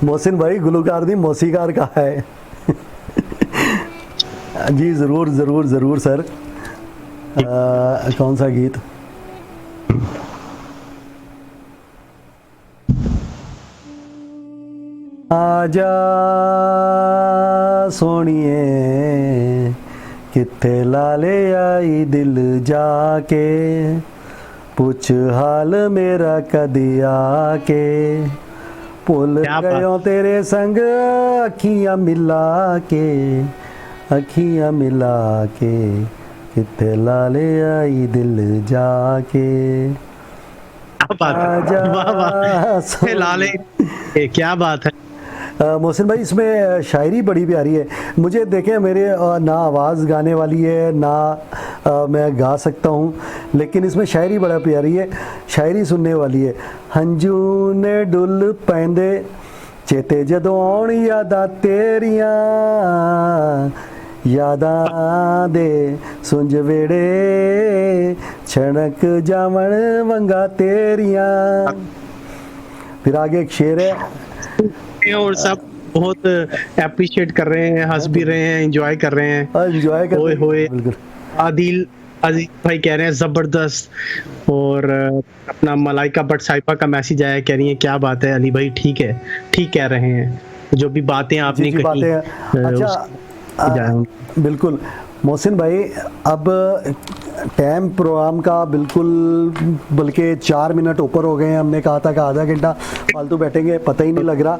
मोहसिन भाई गुलकार नहीं, मौसीकार का है। जी ज़रूर ज़रूर ज़रूर सर। कौन सा गीत? आजा सोनिए किथे लाले आई दिल जाके, पूछ हाल मेरा कदी आके, भुल क्या बात। गयो तेरे संग अखियां मिला के, अखियां मिला के, किथे लाले आई दिल जाके। क्या बात है, वाह वाह, लाले, क्या बात है। मोहसिन भाई इसमें शायरी बड़ी प्यारी है। मुझे देखें, मेरे ना आवाज़ गाने वाली है ना मैं गा सकता हूँ, लेकिन इसमें शायरी बड़ा प्यारी है, शायरी सुनने वाली है। हंजू ने डुल पैंदे चेते जदों आउण यादां तेरियां, यादां दे सुंज वेड़े छणक जावण वंगा तेरियां। फिर आगे एक शेर है, और सब बहुत अप्रिशिएट कर रहे हैं, हंस भी रहे हैं, एंजॉय कर रहे हैं। एंजॉय कर होए होए, बिल्कुल। आदिल अजीज भाई कह रहे हैं जबरदस्त। और अपना मलाइका भट्ट साहिबा का मैसेज आया, कह रही है क्या बात है अली भाई, ठीक है, ठीक कह रहे हैं, जो भी बातें आपने जी कही। बातें अच्छा बिल्कुल। मोहसिन भाई अब टाइम प्रोग्राम का बिल्कुल, बल्कि 4 मिनट ऊपर हो गए हैं। हमने कहा था कि आधा घंटा फालतू बैठेंगे, पता ही नहीं लग रहा।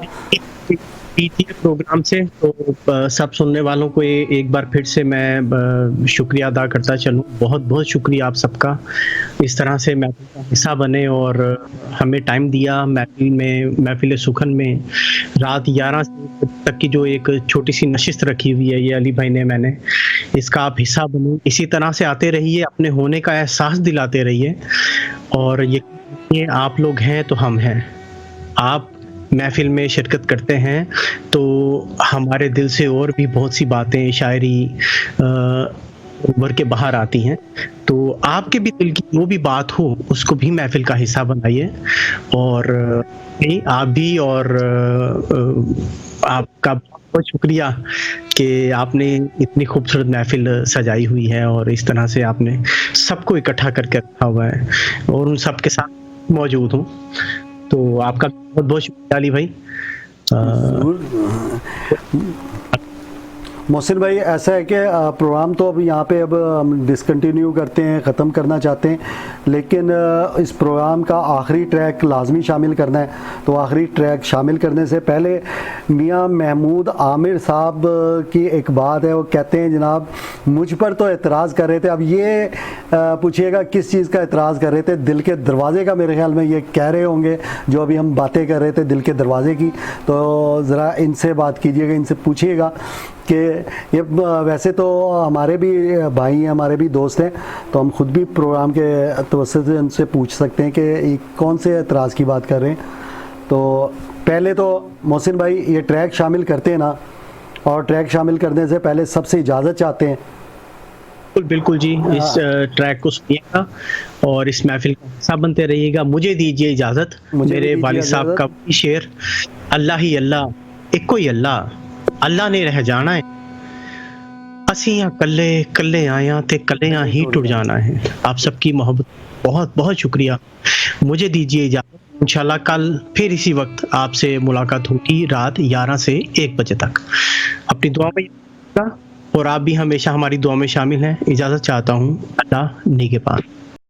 प्रोग्राम से तो सब सुनने वालों को एक बार फिर से मैं शुक्रिया अदा करता चलूं। बहुत बहुत शुक्रिया आप सबका, इस तरह से महफिल का हिस्सा बने और हमें टाइम दिया। महफिल सुखन में रात 11 तक की जो एक छोटी सी नशिस्त रखी हुई है, ये अली भाई ने, मैंने, इसका आप हिस्सा बने। इसी तरह से आते रहिए, अपने होने का एहसास दिलाते रहिए, और ये आप लोग हैं तो हम हैं। आप महफिल में शिरकत करते हैं तो हमारे दिल से और भी बहुत सी बातें, शायरी उभर के बाहर आती हैं। तो आपके भी दिल की जो भी बात हो उसको भी महफिल का हिस्सा बनाइए। और आप भी, और आपका बहुत बहुत शुक्रिया कि आपने इतनी खूबसूरत महफिल सजाई हुई है और इस तरह से आपने सबको इकट्ठा करके रखा हुआ है, और उन सब के साथ मौजूद हूँ। तो आपका बहुत बहुत शुक्रिया अली भाई। मोहसिन भाई ऐसा है कि प्रोग्राम तो अब यहाँ पे अब हम डिसकंटिन्यू करते हैं, ख़त्म करना चाहते हैं, लेकिन इस प्रोग्राम का आखिरी ट्रैक लाजमी शामिल करना है। तो आखिरी ट्रैक शामिल करने से पहले मियाँ महमूद आमिर साहब की एक बात है, वो कहते हैं जनाब मुझ पर तो एतराज़ कर रहे थे। अब ये पूछिएगा किस चीज़ का एतराज़ कर रहे थे? दिल के दरवाज़े का मेरे ख्याल में ये कह रहे होंगे, जो अभी हम बातें कर रहे थे दिल के दरवाज़े की। तो ज़रा इनसे बात कीजिएगा, इनसे पूछिएगा कि ये वैसे तो हमारे भी भाई हैं, हमारे भी दोस्त हैं, तो हम खुद भी प्रोग्राम के तवज्जुह से उनसे पूछ सकते हैं कि कौन से एतराज़ की बात कर रहे हैं। तो पहले तो मोहसिन भाई ये ट्रैक शामिल करते हैं ना, और ट्रैक शामिल करने से पहले सबसे इजाज़त चाहते हैं। बिल्कुल जी, इस ट्रैक को सुनिएगा और इस महफिल का हिस्सा बनते रहिएगा। मुझे दीजिए इजाज़त। मेरे वालिद साहब का शेर, अल्लाह ही अल्लाह, इक्को ही अल्लाह, अल्लाह ने रह जाना है, असियां कल्ले कल्ले आया ते कल्लियां ही टुट जाना है। आप सबकी मोहब्बत बहुत बहुत शुक्रिया। मुझे दीजिए इजाज़त, इंशाल्लाह कल फिर इसी वक्त आपसे मुलाकात होगी रात 11 से 1 बजे तक। अपनी दुआ में, और आप भी हमेशा हमारी दुआ में शामिल हैं। इजाज़त चाहता हूँ, अल्लाह निगहबान।